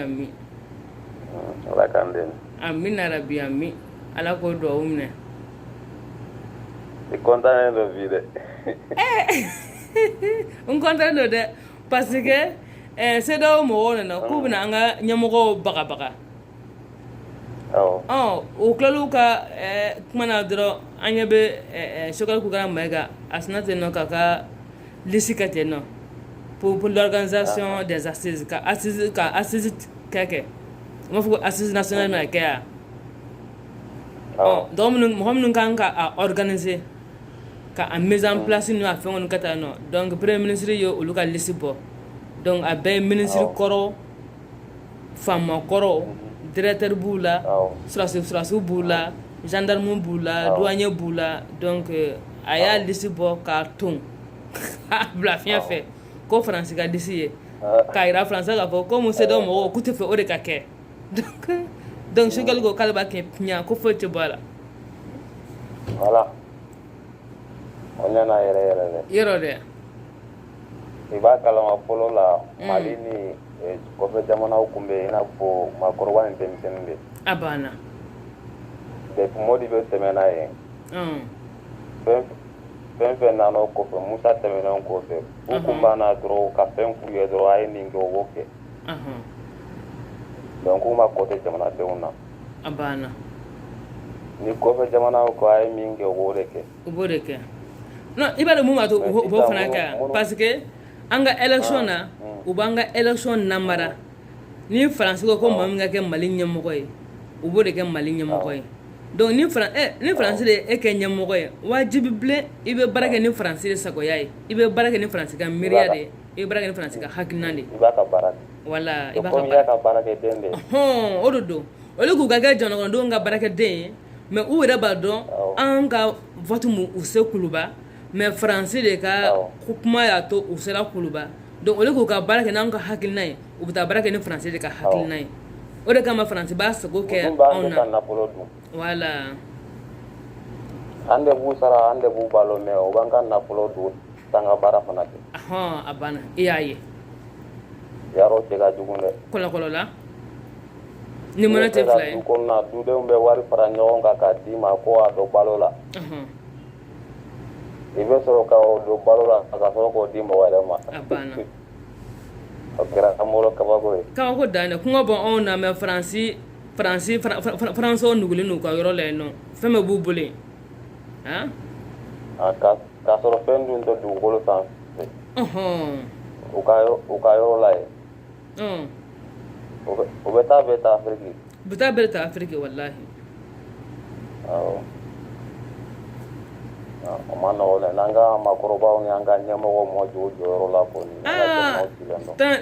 Ala k'an dɛmɛ. amina rabi ami ala k'o duwawu minɛ I kɔntannen don bi dɛ. n content don dɛ parce que CEDEAO mɔgɔw nana k'u bɛna an ka ɲɛmɔgɔw bagabaga o tilal'u ka kuma na dɔrɔn an ɲɛ bɛ Sogɛl Kukara Mayiga a sina ten nɔ k'a ka liste kɛ ten nɔ pour l'organisation des assises ka assise kɛ u b'a fɔ ko assise nationale bɛna kɛ yan donc mɔgɔ minnu kan ka a organiser ka a mise en place n'u a fɛn kɔni ka taa nɔ donc premier ministre ye olu ka liste bɔ donc a bɛɛ ye ministre kɔrɔ faama kɔrɔ directeur b'u la surasiw b'u la gendarme b'u la douanier b'u la donc a y'a liste bɔ k'a ton k'a bila fiɲɛ fɛ ko Faransi ka liste ye k'a yira Faransi k'a fɔ ko CEDEAO mɔgɔw k'u tɛ fɛ o de ka kɛ donc Sogɛl ko k'ale b'a kɛ ɲa ko foyi tɛ bɔ a la Voilà. O ɲɛna yɛrɛ yɛrɛ dɛ. yɔrɔ dɛ I b'a kalama fɔlɔ la Mali ni kɔfɛ jamanaw tun bɛ i n'a fɔ maakɔrɔba ni denmisɛnnin de. a banna Depuis Modi bɛ tɛmɛ n'a ye. Fɛn fɛn nana o kɔfɛ Musa tɛmɛnen kɔfɛ u kun banna dɔrɔn ka fɛn f'u ye dɔrɔn a ye nin kɛ o b'o kɛ. Donc u ma kɔtɛ jamanadenw na. a banna Ni kɔfɛ jamanaw ko a ye min kɛ o b'o de kɛ. u b'o de kɛ non i b'a dɔn mun b'a to u b'o fana kɛ parce que an ka élection na u b'an ka élection namara ni Faransi ko maa min ka kɛ Mali ɲɛmɔgɔ ye u b'o de kɛ Mali ɲɛmɔgɔ ye donc ni Faransi de ye e kɛ ɲɛmɔgɔ ye wajibi bilen i bɛ baara kɛ ni Faransi de sagoya ye i bɛ baara kɛ ni Faransi ka miiriya de ye i bɛ baara kɛ ni Faransi ka hakilina de ye I b'a ka baara kɛ. voilà i b'a Comme i y'a ka baara kɛ den de ye. o de don olu k'u ka kɛ jamanadenw ka baarakɛden ye mais u yɛrɛ b'a dɔn an ka vote mu u se kuluba mais Faransi de ka kuma y'a to u sera kuluba donc olu k'u ka baara kɛ n'an ka hakilina ye u bɛ taa baara kɛ ni Faransi de ka hakilina ye o de kama Faransi b'a sago kɛ anw na voilà an de b'u sara an de b'u balo mais o b'an ka nafolo dun t'an ka baara fana kɛ. a banna i y'a ye yarɔ cɛ ka jugu dɛ. kɔlɔkɔlɔ la ni mɔnɛ tɛ fila ye du kɔnɔna dudenw bɛ wari fara ɲɔgɔn kan k'a d'i ma ko a dɔ balo la. I bɛ sɔrɔ ka o don balo la ka sɔrɔ k'o di mɔgɔ wɛrɛ ma. a banna o kɛra an bolo kabako ye. kabako dan dɛ kɔngɔ bɔ anw na mais Faransɛw nugulen n'u ka yɔrɔ la yen nɔ fɛn bɛɛ b'u bolo yen k'a sɔrɔ fɛn dun tɛ dugukolo sanfɛ. u ka yɔrɔ la yen. u bɛ taa bɛɛ ta Afiriki. u bɛ taa bɛɛ ta Afiriki walahi. awɔ. o ma nɔgɔn dɛ n'an ka maakɔrɔbaw ni an ka ɲɛmɔgɔw ma jɔ u jɔyɔrɔ la kɔni.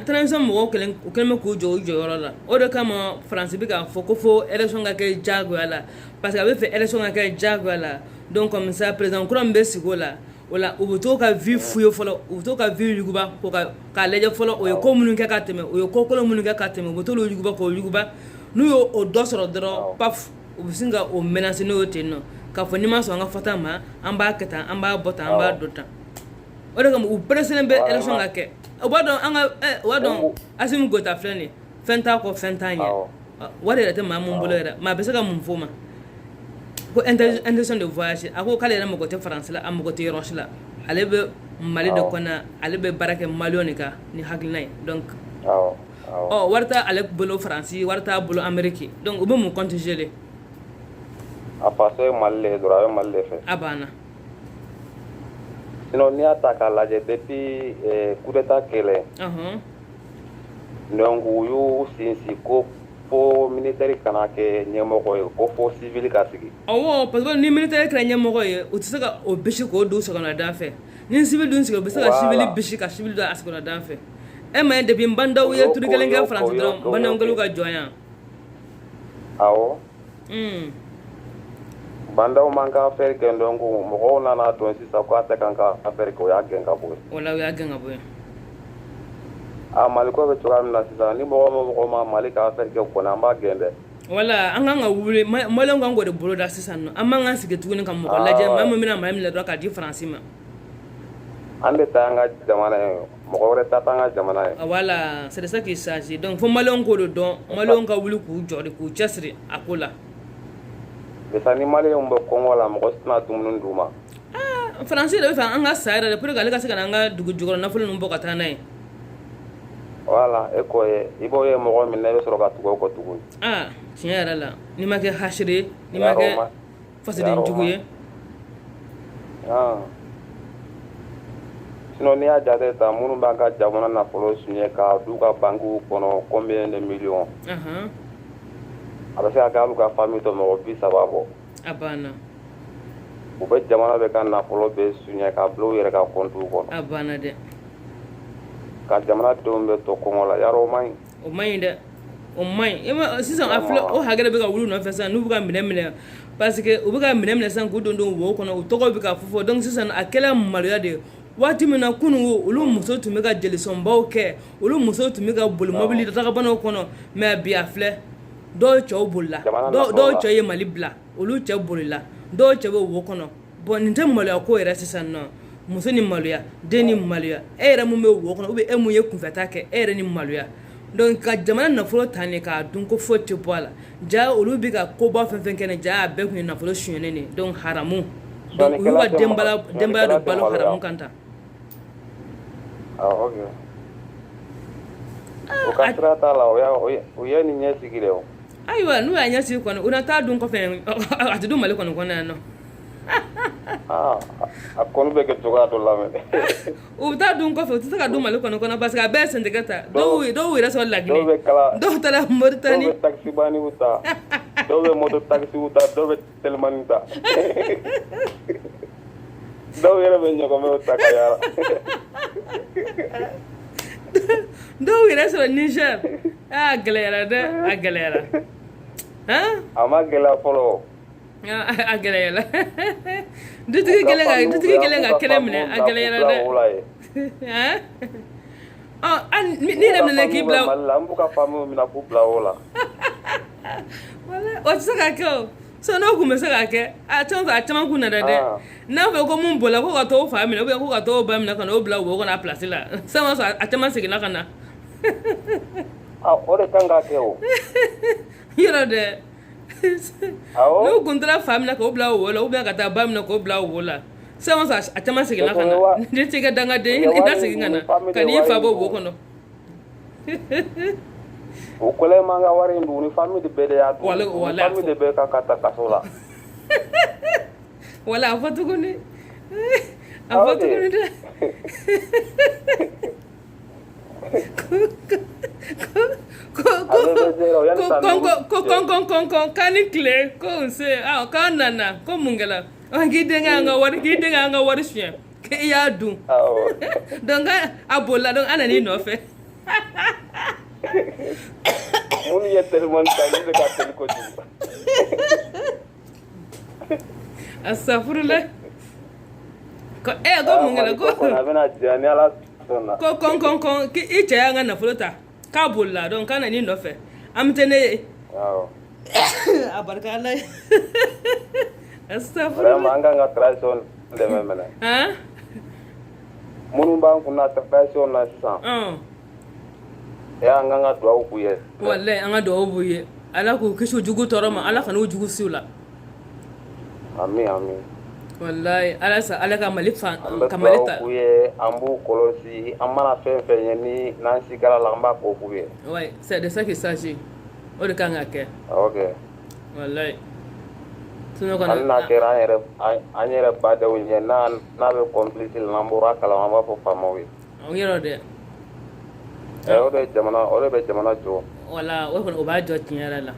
transition mɔgɔw kɛlen bɛ k'u jɔ u jɔyɔrɔ la o de kama Faransi bɛ k'a fɔ ko fo élection ka kɛ diyagoya la parce que a bɛ fɛ élection ka kɛ diyagoya la donc comme ça président kura min bɛ sigi o la u bɛ to ka vie f'u ye fɔlɔ u bɛ to ka vie yuguba k'a lajɛ fɔlɔ o ye ko minnu kɛ ka tɛmɛ u ye ko kolon minnu kɛ ka tɛmɛ u bɛ t'olu yuguba k'o yuguba n'u y'o dɔ sɔrɔ dɔrɔn paf u bɛ sin ka o menacer n'o ye ten nɔ k'a fɔ n'i ma sɔn an ka fɔta ma an b'a kɛ tan an b'a bɔ tan an b'a dɔn tan o de kama u presselen bɛ élection ka kɛ u b'a dɔn Assimi Goïta filɛ nin ye fɛn t'a kɔ fɛn t'a ɲɛ wari yɛrɛ tɛ maa mun bolo yɛrɛ maa bɛ se ka mun fɔ ma ko intention de voyage a ko k'ale yɛrɛ mago tɛ Faransi la a mago tɛ yɔrɔ si la ale bɛ Mali de kɔnɔ ale bɛ baara kɛ Maliyɛnw de kan ni hakilina ye donc wari t'a ale bolo Faransi wari t'a bolo Amérique donc u bɛ mun contiger de. a passé Mali le dɔrɔn a bɛ Mali le fɛ. a banna. sinon n'i y'a ta k'a lajɛ depuis coup d'état kɛlɛ donc u y'u sinsin ko fo militaire kana kɛ ɲɛmɔgɔ ye ko fo civil ka sigi awɔ parce que ni militaire kɛra ɲɛmɔgɔ ye u tɛ se ka o bisi k'o don sɔgɔmada fɛ ni civil dun sigi u bɛ se ka civil bisi ka civil don a sɔgɔmada fɛ e ma ye depuis n bandaw ye turu kelen kɛ France dɔrɔn n bandaw kɛlen ka jɔn yan awɔ bandaw man ka affaire kɛ donc mɔgɔw nana dɔn sisan ko a tɛ kan ka affaire kɛ o y'a gɛn ka bɔ yen wala o y'a gɛn ka bɔ yen Mali ko bɛ cogoya min na sisan ni mɔgɔ ma Mali ka affaire kɛ kɔni an b'a gɛn dɛ wala an kan ka wuli maliyɛnw kan k'o de boloda sisan nɔ an man kan sigi tuguni ka mɔgɔ lajɛ maa min bɛna Mali minɛ dɔrɔn k'a di Faransi ma an de ta an ka jamana ye mɔgɔ wɛrɛ ta an ka jamana ye voilà c'est ça qui s'agit donc fo maliyɛnw k'o de dɔn maliyɛnw ka wuli k'u jɔ de k'u cɛsiri a ko la bisa ni maliyɛnw bɛ kɔngɔ la mɔgɔ si tɛna dumuni d'u ma Faransi de bɛ fɛ an ka sa yɛrɛ de pour que ale ka se ka na an ka dugu jukɔrɔ nafolo ninnu bɔ ka taa n'a ye voilà e ko ye i b'o ye mɔgɔ min na i bɛ sɔrɔ ka tugu o kɔ tuguni tiɲɛ yɛrɛ la n'i ma kɛ hasiri ye n'i ma kɛ fasodenjugu ye sinon n'i y'a jate ta minnu b'an ka jamana nafolo suɲɛ ka d'u ka bankiw kɔnɔ combien de millions a bɛ se ka kɛ hali ka famille tɔ mɔgɔ 30 bɔ a banna u bɛ jamana bɛ ka nafolo bɛɛ suɲɛ ka bila u yɛrɛ ka compte kɔnɔ a banna dɛ ka jamana denw bɛ to kɔngɔ la yarɔ o man ɲi o man ɲi dɛ o man ɲi sisan a filɛ o hakɛ de bɛ ka wuli nɔfɛ sisan n'u bɛ ka minɛ minɛ parce que u bɛ ka minɛ minɛ sisan k'u don wo kɔnɔ u tɔgɔ bɛ ka fɔ donc sisan a kɛla maloya de ye waati min na kununko olu muso tun bɛ ka jelisɔnbaw kɛ olu muso tun bɛ ka boli mobili dagabanaw kɔnɔ mais bi a filɛ dɔw cɛw bolila dɔw cɛ ye Mali bila olu cɛ bolila dɔw cɛ bɛ wo kɔnɔ bon nin tɛ maloya ko yɛrɛ sisan nɔ muso ni maloya den ni maloya e yɛrɛ mun bɛ wo kɔnɔ ou bien e mun ye kunfɛta kɛ e yɛrɛ ni maloya donc ka jamana nafolo ta ne k'a dun ko foyi tɛ bɔ a la ja olu bɛ ka koba fɛn fɛn kɛ ne ja a bɛɛ tun ye nafolo suɲɛnen de donc haramu donc olu ka denbaya de balo haramu kan ta ok o ka sira t'a la o ye nin ɲɛsigi de o ayiwa n'u y'a ɲɛsigi kɔni u na taa dun kɔfɛ a tɛ dun Mali kɔni kɔnɔ yan nɔ a kɔni bɛ kɛ cogoya dɔ la mɛ u bɛ taa dun kɔfɛ u tɛ se ka dun Mali kɔni kɔnɔ parce que a bɛɛ ye sɛntigɛ ta dɔw yɛrɛ sɔrɔ Laginɛ dɔw taara Moritani dɔw bɛ taxibaniw ta dɔw bɛ moto taxiw ta dɔw bɛ telimani ta dɔw yɛrɛ bɛ ɲɔgɔnmɛw ta ka yaala dɔw yɛrɛ sɔrɔ Niger a gɛlɛyara dɛ a gɛlɛyara a ma gɛlɛya fɔlɔ a gɛlɛyara dutigi kelen ka kɛnɛ minɛ a gɛlɛyara dɛ ni yɛrɛ minɛ k'i bila an b'u ka famille minɛ k'u bila o la o tɛ se ka kɛ o so n'o kun bɛ se ka kɛ a caman kun na dɛ n'a fɔ ko mun bolila ko ka t'o fa minɛ ou bien ko ka t'o ba minɛ ka n'o bila wo kɔnɔ a place la sisan a caman seginna ka na o de kan ka kɛ o yɔrɔ dɛ n'u kun taara fa minɛ k'o bila wo la ou bien ka taa ba minɛ k'o bila wo la sisan a caman seginna ka na ni tɛ kɛ dangaden i da segin ka na ka n'i fa bɔ wo kɔnɔ o kɔlɛ man ka wari in dun ni famille de bɛɛ de y'a dun ni famille de bɛɛ ka taa kaso la wala a fɔ tuguni dɛ ko k'a ni tile ko nse k'a nana ko mun kɛra k'i denkɛ an ka wari suɲɛ k'i y'a dun donc a bolila donc an nan'i nɔfɛ minnu ye telimani ta olu de ka teli kojugu asafurula ko mun kɛra ko a bɛna diya ni Ala sɔnna ko i cɛ y'an ka nafolo ta k'a bolila donc k'a nan'i nɔfɛ an bɛ tɛ ne ye a barika Ala ye asafurula vraiment an kan ka tradition dɛmɛ minɛ minnu b'an kunna tradition na sisan an kan ka dugawu k'u ye wallahi an ka dugawu b'u ye Ala k'u kisi jugu tɔɔrɔ ma Ala kan'u jugu si u la amin amin wallahi Ala ka Mali ta k'u ye an b'u kɔlɔsi an mana fɛn fɛn ye ni n'an sigara la an b'a ko k'u ye ouais c'est de ça qu'il s'agit o de kan ka kɛ ok wallahi hali n'a kɛra an yɛrɛ badenw ɲɛ n'a bɛ complice la n'an bɔra a kalama an b'a fɔ faamaw ye. Yɔrɔ dɛ. O de bɛ jamana jɔ. Wala o kɔni o b'a jɔ tiɲɛ yɛrɛ la.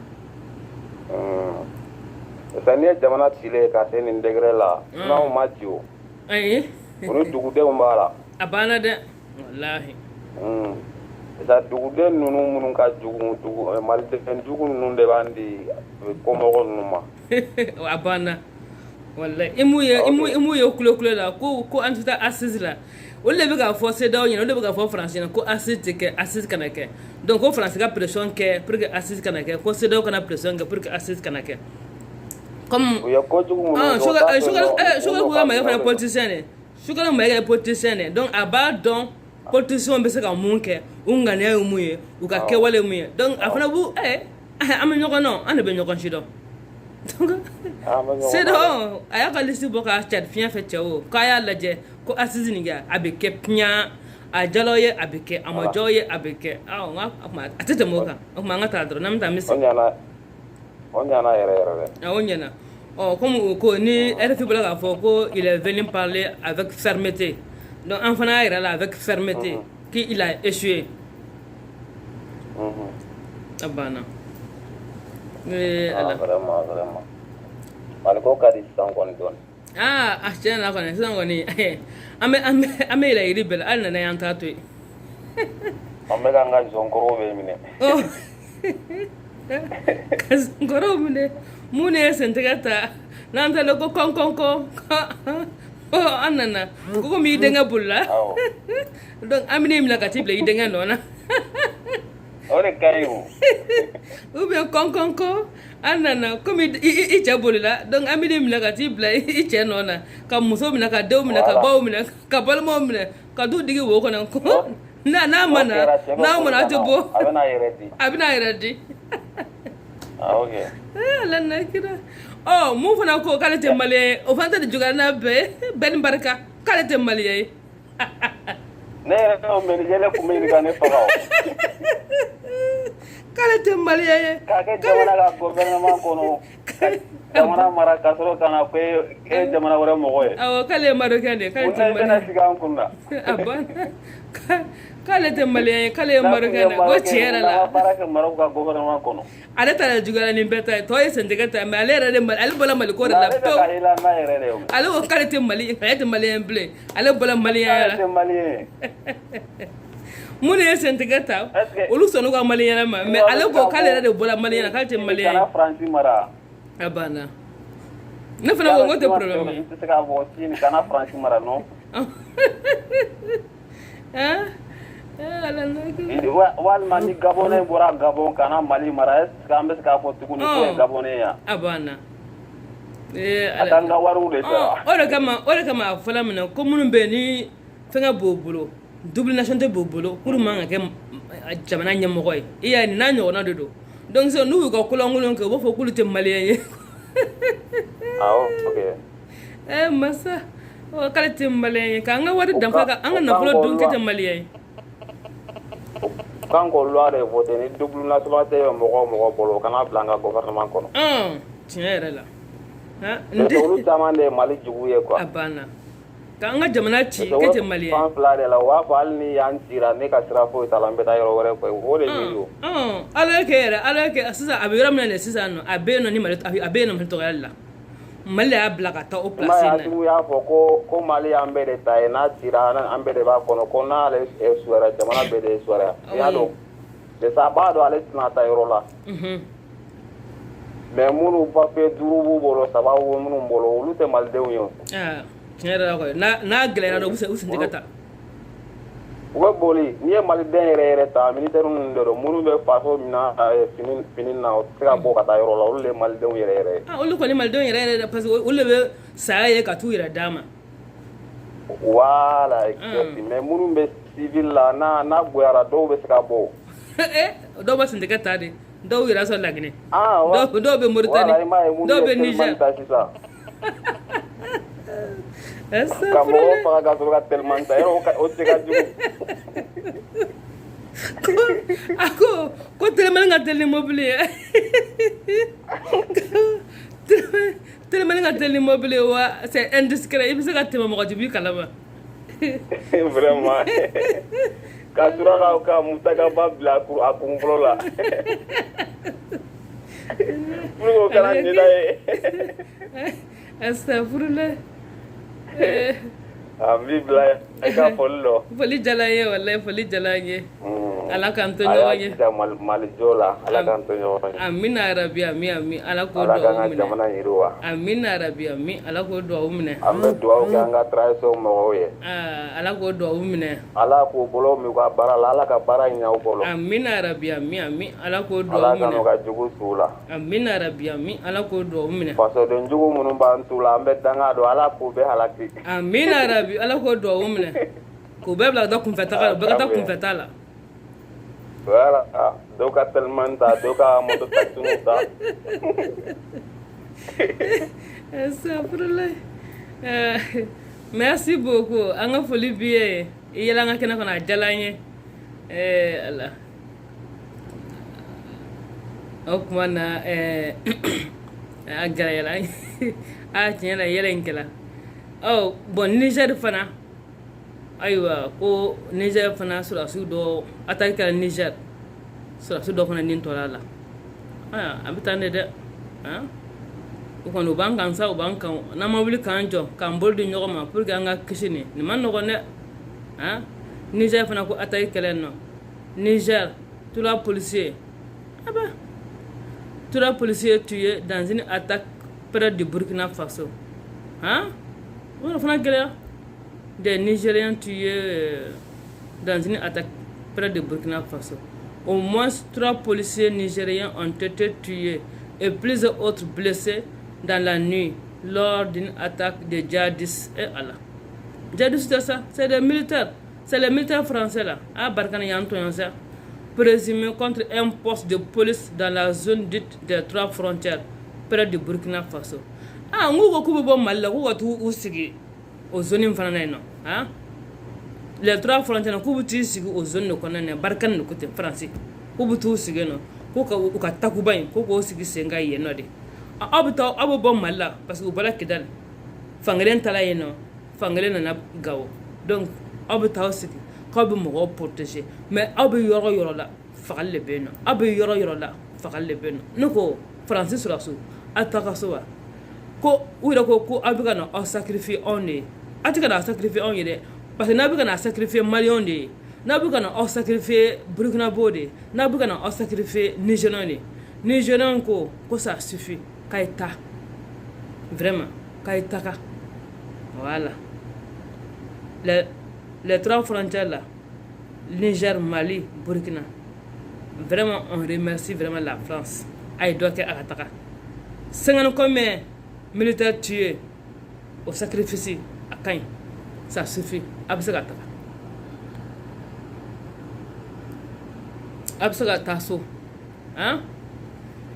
Sisan n'i ye jamana cilen ka se nin degré la n'anw ma ci o. Ayi. O ni dugudenw b'a la. A banna dɛ walahi. Sisan duguden ninnu minnu ka jugu maliden jugu ninnu de b'an di kɔmɔgɔ ninnu ma. A banna wallahi imu ye kulo la ko an tɛ taa assise la o de bɛ ka fɔ CEDEAO ɲɛna o de bɛ ka fɔ France ɲɛna ko assise tɛ kɛ assise kana kɛ donc ko France ka pression kɛ pour que assise kana kɛ ko CEDEAO kana pression kɛ pour que assise kana kɛ comme u ye kojugu minnu Sogɛl ko ma fana politicien de Sogɛl ma kɛ politicien de donc a b'a dɔn politicien bɛ se ka mun kɛ u ŋaniya ye mun ye u ka kɛwale ye mun ye donc a fana b'u an bɛ ɲɔgɔn dɔn an de bɛ ɲɔgɔn si dɔn CEDEAO a y'a ka liste bɔ k'a cari fiɲɛ fɛ cɛ o k'a y'a lajɛ ko assise nin kɛ a bɛ kɛ piɲa a jalaw ye a bɛ kɛ a ma jɔw ye a bɛ kɛ a tɛ tɛmɛ o kan o tuma an ka taa dɔrɔn n'an bɛ taa an bɛ segin o ɲana yɛrɛ dɛ o ɲana comme o ko ni RFI bɔra k'a fɔ ko il est venu parler avec fermeté donc an fana y'a yira la avec fermeté qu'il a échoué a banna vraiment Mali ko ka di sisan kɔni dɔɔni a tiɲɛ na kɔni sisan kɔni an bɛ yɛlɛ yiri bɛɛ la hali nana y'an t'a to yen an bɛ k'an ka zɔnkɔrɔw bɛ minɛ ka zɔnkɔrɔw minɛ mun de ye sentigɛ ta n'an taara ko kɔnkɔnkɔ an nana ko komi i denkɛ bolila donc an bɛ n'i minɛ ka t'i bila i denkɛ nɔ na o de ka ɲi o ou bien kɔnkɔnkɔ an nana komi i cɛ bolila donc an bɛ n'i minɛ ka t'i bila i cɛ nɔ na ka muso minɛ ka denw minɛ ka baw minɛ ka balimaw minɛ ka t'u digi wo kɔnɔ ko n'a ma na n'a ma na a tɛ bɔ a bɛna yɛrɛ di ok ala na kira mun fana ko k'ale tɛ maliyɛn ye o fana tɛ juguya n'a bɛɛ ni barika k'ale tɛ maliyɛn ye ne yɛrɛ t'o mɛn yɛlɛ kun bɛ ɲini ka ne faga o k'ale tɛ maliyɛn ye k'a kɛ jamana ka gouvernement kɔnɔ jamana mara ka sɔrɔ ka na ko e ye jamana wɛrɛ mɔgɔ ye awɔ k'ale ye marocain de ye k'ale tɛ maliyɛn ye o tɛ sigi an kun na a banna k'ale tɛ maliyɛn ye k'ale ye marocain de ye ko tiɲɛ yɛrɛ la baara kɛ Maroc ka gouvernement kɔnɔ ale ta juguyara ni bɛɛ ta ye tɔ ye sentigɛ ta mais ale yɛrɛ de ale bɔra Maliko de la pewu ale ko k'ale tɛ maliyɛn ale tɛ maliyɛn bilen ale bɔra maliyɛnya la mun de ye sentigɛ ta olu sɔnna ka maliyɛnya ma mais ale ko k'ale yɛrɛ de bɔra maliyɛnya k'ale tɛ maliyɛn ye kana France mara a banna ne fana ko tɛ problème ye i tɛ se k'a fɔ Sini kana France mara non walima ni Gabonais bɔra Gabon kana Mali mara est-ce que an bɛ se k'a fɔ tuguni ko ye Gabonais ya a banna a t'an ka wariw de sara o de kama a fɔla minɛ ko minnu bɛ yen ni fɛngɛ b'o bolo double nationalité b'o bolo k'olu man ka kɛ jamana ɲɛmɔgɔ ye i y'a ye nin n'a ɲɔgɔnna de don donc sisan n'u y'u ka kolonkolon kɛ u b'a fɔ k'olu tɛ maliyɛn ye awɔ ok masa k'ale tɛ maliyɛn ye k'an ka wari danfa an ka nafolo dun kɛ tɛ maliyɛn ye kan ko loi de voté ni double nationalité ye mɔgɔ bolo kana bila an ka gouvernement kɔnɔ tiɲɛ yɛrɛ la olu caman de ye Mali jugu ye quoi a banna k'an ka jamana ci k'e tɛ maliyɛn fan fila de la u b'a fɔ hali ni y'an cira ne ka sira foyi t'a la n bɛ taa yɔrɔ wɛrɛ koyi o de ye o ala kɛ sisan a bɛ yɔrɔ min na sisan nɔ a bɛ yen nɔ ni Mali a bɛ yen nɔ Mali tɔgɔyali la Mali y'a bila ka taa o place na Mali y'a fɔ ko Mali y'an bɛɛ de ta ye n'a cira an bɛɛ de b'a kɔnɔ ko n'ale suwara jamana bɛɛ de suwara i y'a dɔn a b'a dɔn ale tɛna taa yɔrɔ la mais minnu papier 5 b'u bolo 3 b'u minnu bolo olu tɛ malidenw ye o tiɲɛ yɛrɛ la koyi n'a gɛlɛyara dɔrɔn u sen tɛ ka taa u bɛ boli n'i ye maliden yɛrɛ ta militaire ninnu de don minnu bɛ faso mina fini na o tɛ se ka bɔ ka taa yɔrɔ la olu de ye malidenw yɛrɛ olu kɔni malidenw yɛrɛ parce que olu de bɛ saya ye ka t'u yɛrɛ d'a ma voilà exact mais minnu bɛ civil la n'a goyara dɔw bɛ se ka bɔ dɔw bɛ sen tɛ ka taa de dɔw yɛrɛ sɔrɔ Laginɛ dɔw bɛ Moritani dɔw bɛ Niger ka mɔgɔ faga ka sɔrɔ ka tellement ta o tɛ ka jugu a ko tellement ka teli ni mobili ye ka teli mobile wa c'est indiscret ibisa ka tema mo jibi kalama vraiment ka tura ka mutaka babla ku akunflo la Puro kana ni dai astaghfirullah ami bla ka follo foli jalaye wallahi foli jalaye ala kan to nyoye mal jola ala kan to nyoye amina rabbi ami ala ko do ala kan jamana yiruwa amina rabbi ami ala ko do umne ambe do ka nga traiso mo ye ala ko do umne ala ko bolo mi ko bara ala ka bara nya o bolo amina rabbi ami ala ko do ala umne kan ka jugu sula amina rabbi ami ala ko do umne paso den jugu munun ba ntula ambe danga do ala ko be halaki amina rabbi ala ko do umne ko be bla do kun fetala be ta kun fetala voilà doka telmanta doka moto taxunuta Astaghfirullah. Merci beaucoup. Anga foli biye. Iyala nga kena kona jalanye. Allah. Okmana agara yala. Tiɲɛ la yɛlɛ in kɛla. Bon Niger fana. Ayiwa ko Niger fana sɔrɔsiw dɔ attaque kɛla Niger. Sɔrɔsiw dɔ fana nin tora la. A bɛ taa ne dɛ. O kɔni u b'an kan sa u b'an kan n'an ma wuli k'an jɔ k'an bolo di ɲɔgɔn ma pour que an ka kisi nin ma nɔgɔn dɛ. Niger fana ko attaque kɛla yen nɔ. Niger, tous les policiers. Tous les policiers tués dans une attaque près du Burkina Faso. On fana gɛlɛya. Des Nigériens tués dans une attaque près de Burkina Faso. Au moins 3 policiers nigériens ont été tués et plusieurs autres blessés dans la nuit lors d'une attaque de djihadistes. Et Allah. Djihadistes, c'est ça? C'est des militaires. C'est les militaires français là. Barkana Yantoyan, présumés contre un poste de police dans la zone dite des 3 frontières près du Burkina Faso. Ngougo Kubo Malla, où tu sigi aux zones fanana. Les 3 frontières, Kubuti sigi aux zones de Konane, Barkan de côté français. Kubutu sigeno, Kuka Takubain, Koko sigi Senga Yenode. Abuta Abu Bom Malla, parce que vous voilà Kidal. Fangren Talayeno, Fangren and Gao. Donc, Abuta sigi, Kabu Moro protégé. Mais Abu Yoro Yorola, Fakal le Beno. Abu Yoro Yorola, Fakal le Beno. Noko, Francis Rassou, Atakasoa. Ko uira ko abigana o sacrifice on est atika sacrifice on est parce que nabigana sacrifice Malion de nabigana o sacrifice Burkina Faso nabigana o sacrifice Nigérian ko ça suffit kaita vraiment kaita ka voilà les 3 frontières là Niger, Mali, Burkina, vraiment on remercie vraiment la France ay doke akataka 50 combien militaires tués au sacrifice à Caen, ça suffit. Absagataso.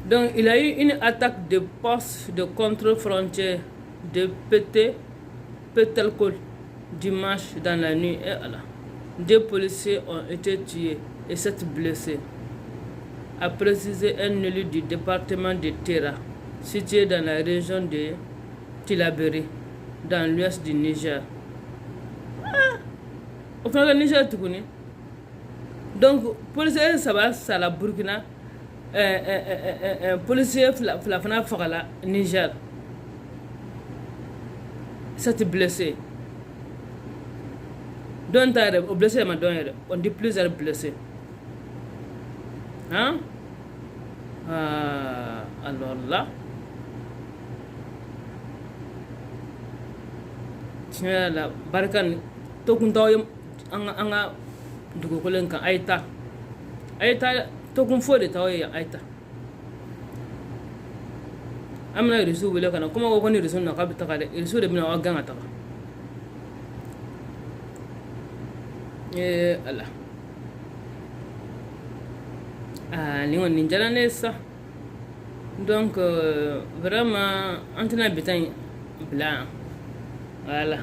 Donc, il y a eu une attaque de poste de contrôle frontière de Petelkol dimanche dans la nuit. 2 policiers ont été tués et 7 blessés, a précisé un élu du département de Terra, situé dans la région de Tilaberi, dans l'ouest du Niger. Au final, le Niger, tu connais. Donc, policier, ça va, ça la Burkina. Policier, la Fana Fagala, Niger. 7 blessés. Donc, blessés, on dit plusieurs blessés. Alors là, la barkan to kun taw anga dugo kolen kan ayta to kun fode taw ya ayta amna risu wele kana kuma ko ni risu na ka bitaka de risu de bina wa ganga ta Allah ni on ni jala nessa donc vraiment antena bitan blanc. Voilà.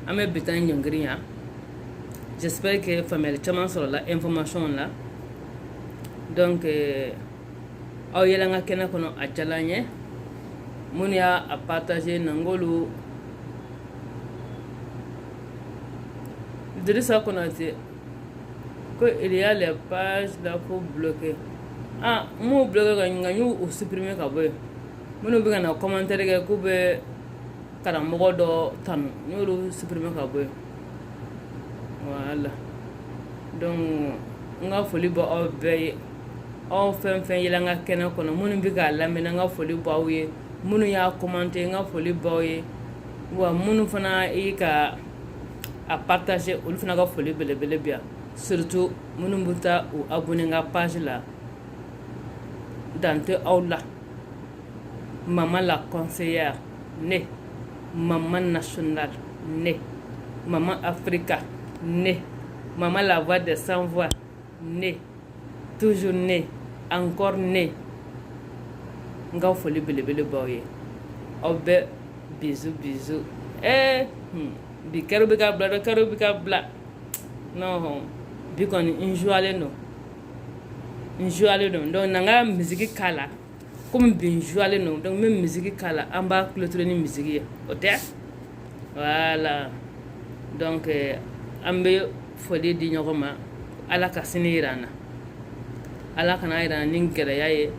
Amé bitan nyongriya. J'espère que famille chama sur la information là. Donc yela nga kena kono ajalanye Mounia a partagé Nangolo. De ça qu'on a dit qu'il y a les pages là pour bloquer. Ah, moi bloquer quand nous supprimer kabé. Moi nous bien en commentaire que coupé karamogo do tan. Nous supprimer kabé. Voilà. Donc on a folie ba obéir. On fait yelanga kena kono. Moi nous bien la mais on a folie ba ouye. Moi nous y a commenté on a folie ba ouye. Wa moi nous fana ika à partager ou fana ka foli belebele bien surtout minnu bɛ taa u abonné n ka page la dante aw la maman la conseillère ne maman nationale ne maman Africa ne maman la voix des sans voix ne toujours ne encore ne n ka foli belebele baw ye aw bɛɛ bisous bisous bi karo bi ka bla non bi kɔni n joualen non donc nanga musique kala comme bi joualen non donc même musique kala an b'a clôturer ni musique ye o tɛ voilà donc an bɛ foli di ɲɔgɔn ma ala ka sini yira an na ala kana yira an ni gɛlɛya ye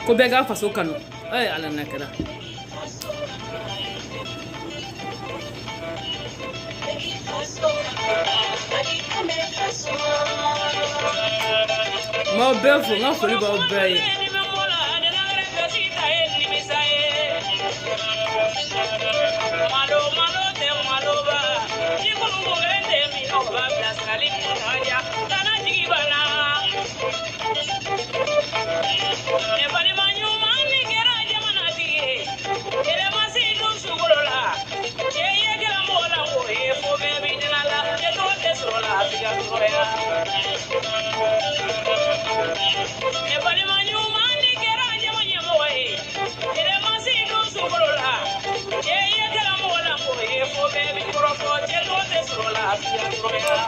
ko bɛɛ ka faso kanu ala na kɛra m'aw bɛɛ fo n ka foli b'aw bɛɛ ye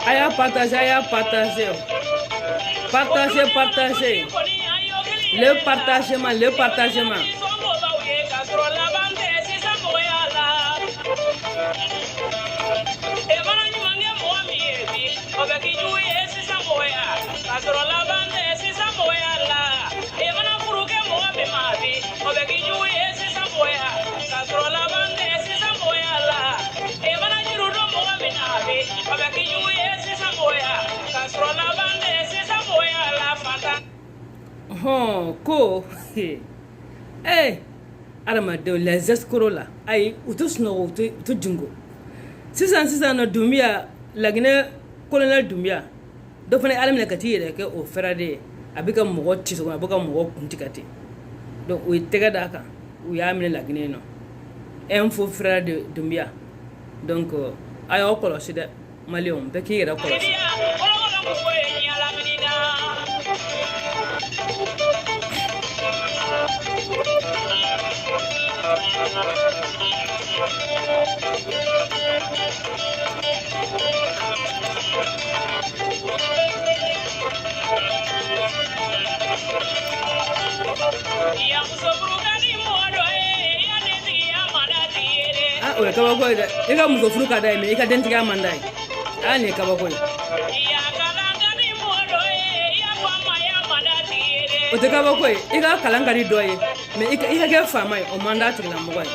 Aya partager. Partagez. Le partagement. Ko adamadenw les escrocs là ayi u tɛ sunɔgɔ u tɛ jungo sisan na Dumbuya Laginɛ colonel Dumbuya dɔ fana ye ala minɛ ka t'i yɛrɛ kɛ o fɛrɛde ye a bɛ ka mɔgɔ ci a bɛ ka mɔgɔ kuntigɛ ten donc u ye tɛgɛ d'a kan u y'a minɛ Laginɛ nɔ info frère de Dumbuya donc a y'aw kɔlɔsi dɛ maliyɛnw bɛɛ k'i yɛrɛ kɔlɔsi. O ye kabako ye dɛ i ka muso furu ka da ye mais i ka dentigiya man da ye nin ye kabako ye o tɛ kabako ye i ka kalan ka di dɔ ye mais i ka kɛ faama ye o man d'a tigilamɔgɔ ye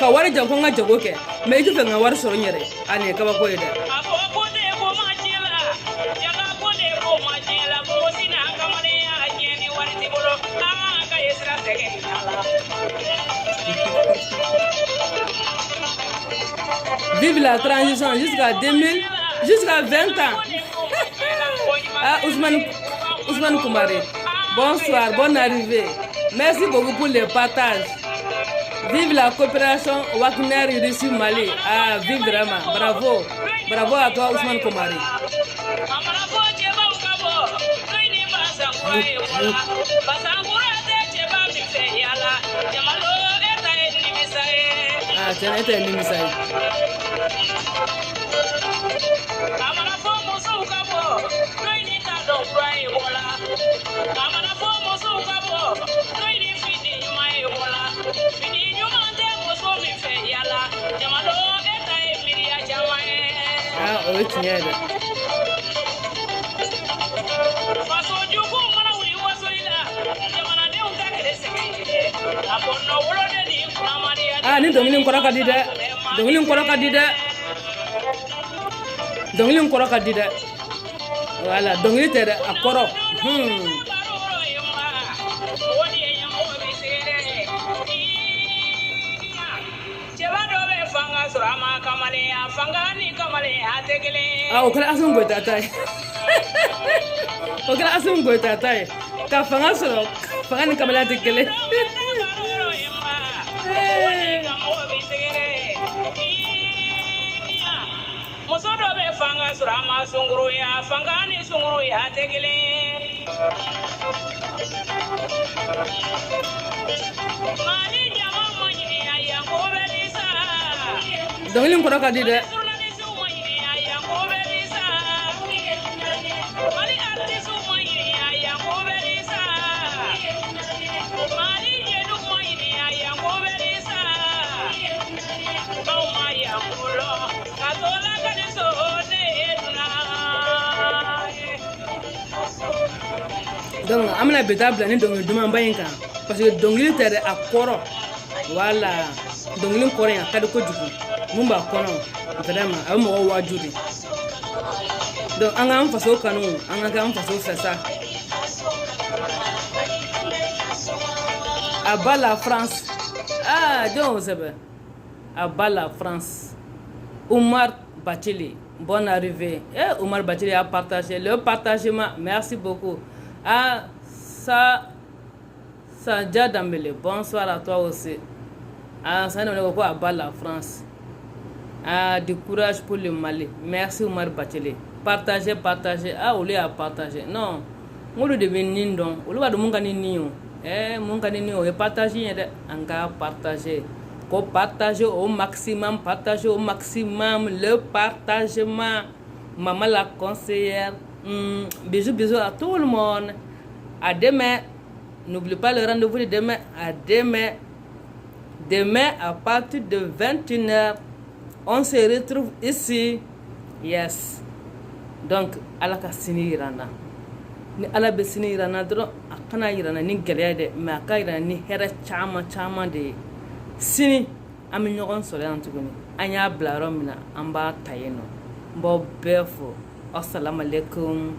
ka wari jan ko n ka jago kɛ mais i tɛ fɛ n ka wari sɔrɔ n yɛrɛ nin ye kabako ye dɛ. Vive la transition jusqu'à 20 ans. Ousmane Koumaré, bonsoir, bonne arrivée. Merci beaucoup pour le partage. Vive la coopération Wagner Russie Mali. Ah, vive vraiment. Bravo. Bravo à toi, Ousmane Komari. Ah, tiens, était limité. Ah, oui, tu y es. Ah, ni dongilin kora ka di dɛ. Dongilin kora ka di dɛ. Dongilin kora ka di dɛ. Voilà, dongili tɛ dɛ, a kɔrɔ. Ah, o kɛra Assimi Goyita ta ye. O kɛra Assimi Goyita ta ye. Ka fanga sɔrɔ, fanga ni kamalen tɛ kelen. Muso dɔ bɛ fanga sɔrɔ a ma sunkuruya, fanga ni sunkuruya tɛ kelen. Mali jama ma ɲiniya yanko bɛ ni sa. Dongilin kɔrɔ ka di dɛ. Journaliste ma ɲiniya yanko bɛ ni sa. Mali artiste ma ɲiniya yanko bɛ ni sa. Mali jeliw ma ɲiniya yanko bɛ ni sa. Anw ma yanko lɔ, ka to la ka ni so ne donna. Donc an bɛna bi taa bila ni dongili dumanba in kan parce que dongili tɛ dɛ, a kɔrɔ. Voilà, dongili kɔrɔ in a ka di kojugu. Mun b'a kɔnɔ vraiment a bɛ mɔgɔw waaju de. Donc an k'an faso kanu, an ka kɛ an faso fɛ sa. À bas la France. Ah, donc c'est bien. À bas la France. Oumar Bachili, bonne arrivée. Oumar Bachili a partagé le partagement. Merci beaucoup. Ah, ça Sadia Dambele, bonsoir à toi aussi. Ah, ça nous dit quoi à bas la France. Ah, du courage pour le Mali. Merci Oumar Bachili. Partagez, partagez. Ah, on a partagé. Non, on le devait nindon. On le va de mon gagnant. Mon gagnant, et partager, on va partager. Pour partager au maximum, le partagement. Maman la conseillère. Bisous, bisous à tout le monde. À demain. N'oublie pas le rendez-vous de demain. À demain. Demain, à partir de 21h, on se retrouve ici. Yes. Donc, ala ka sini yirana. Ni ala bɛ sini yirana dɔrɔn a kana yirana ni gɛlɛya dɛ, mais a ka yirana ni hɛrɛ caman caman de ye. Sini an bɛ ɲɔgɔn sɔrɔ yan tuguni. An y'a bila yɔrɔ min na, an b'a ta yen nɔ. N b'aw bɛɛ fo. Assalamu alaikum.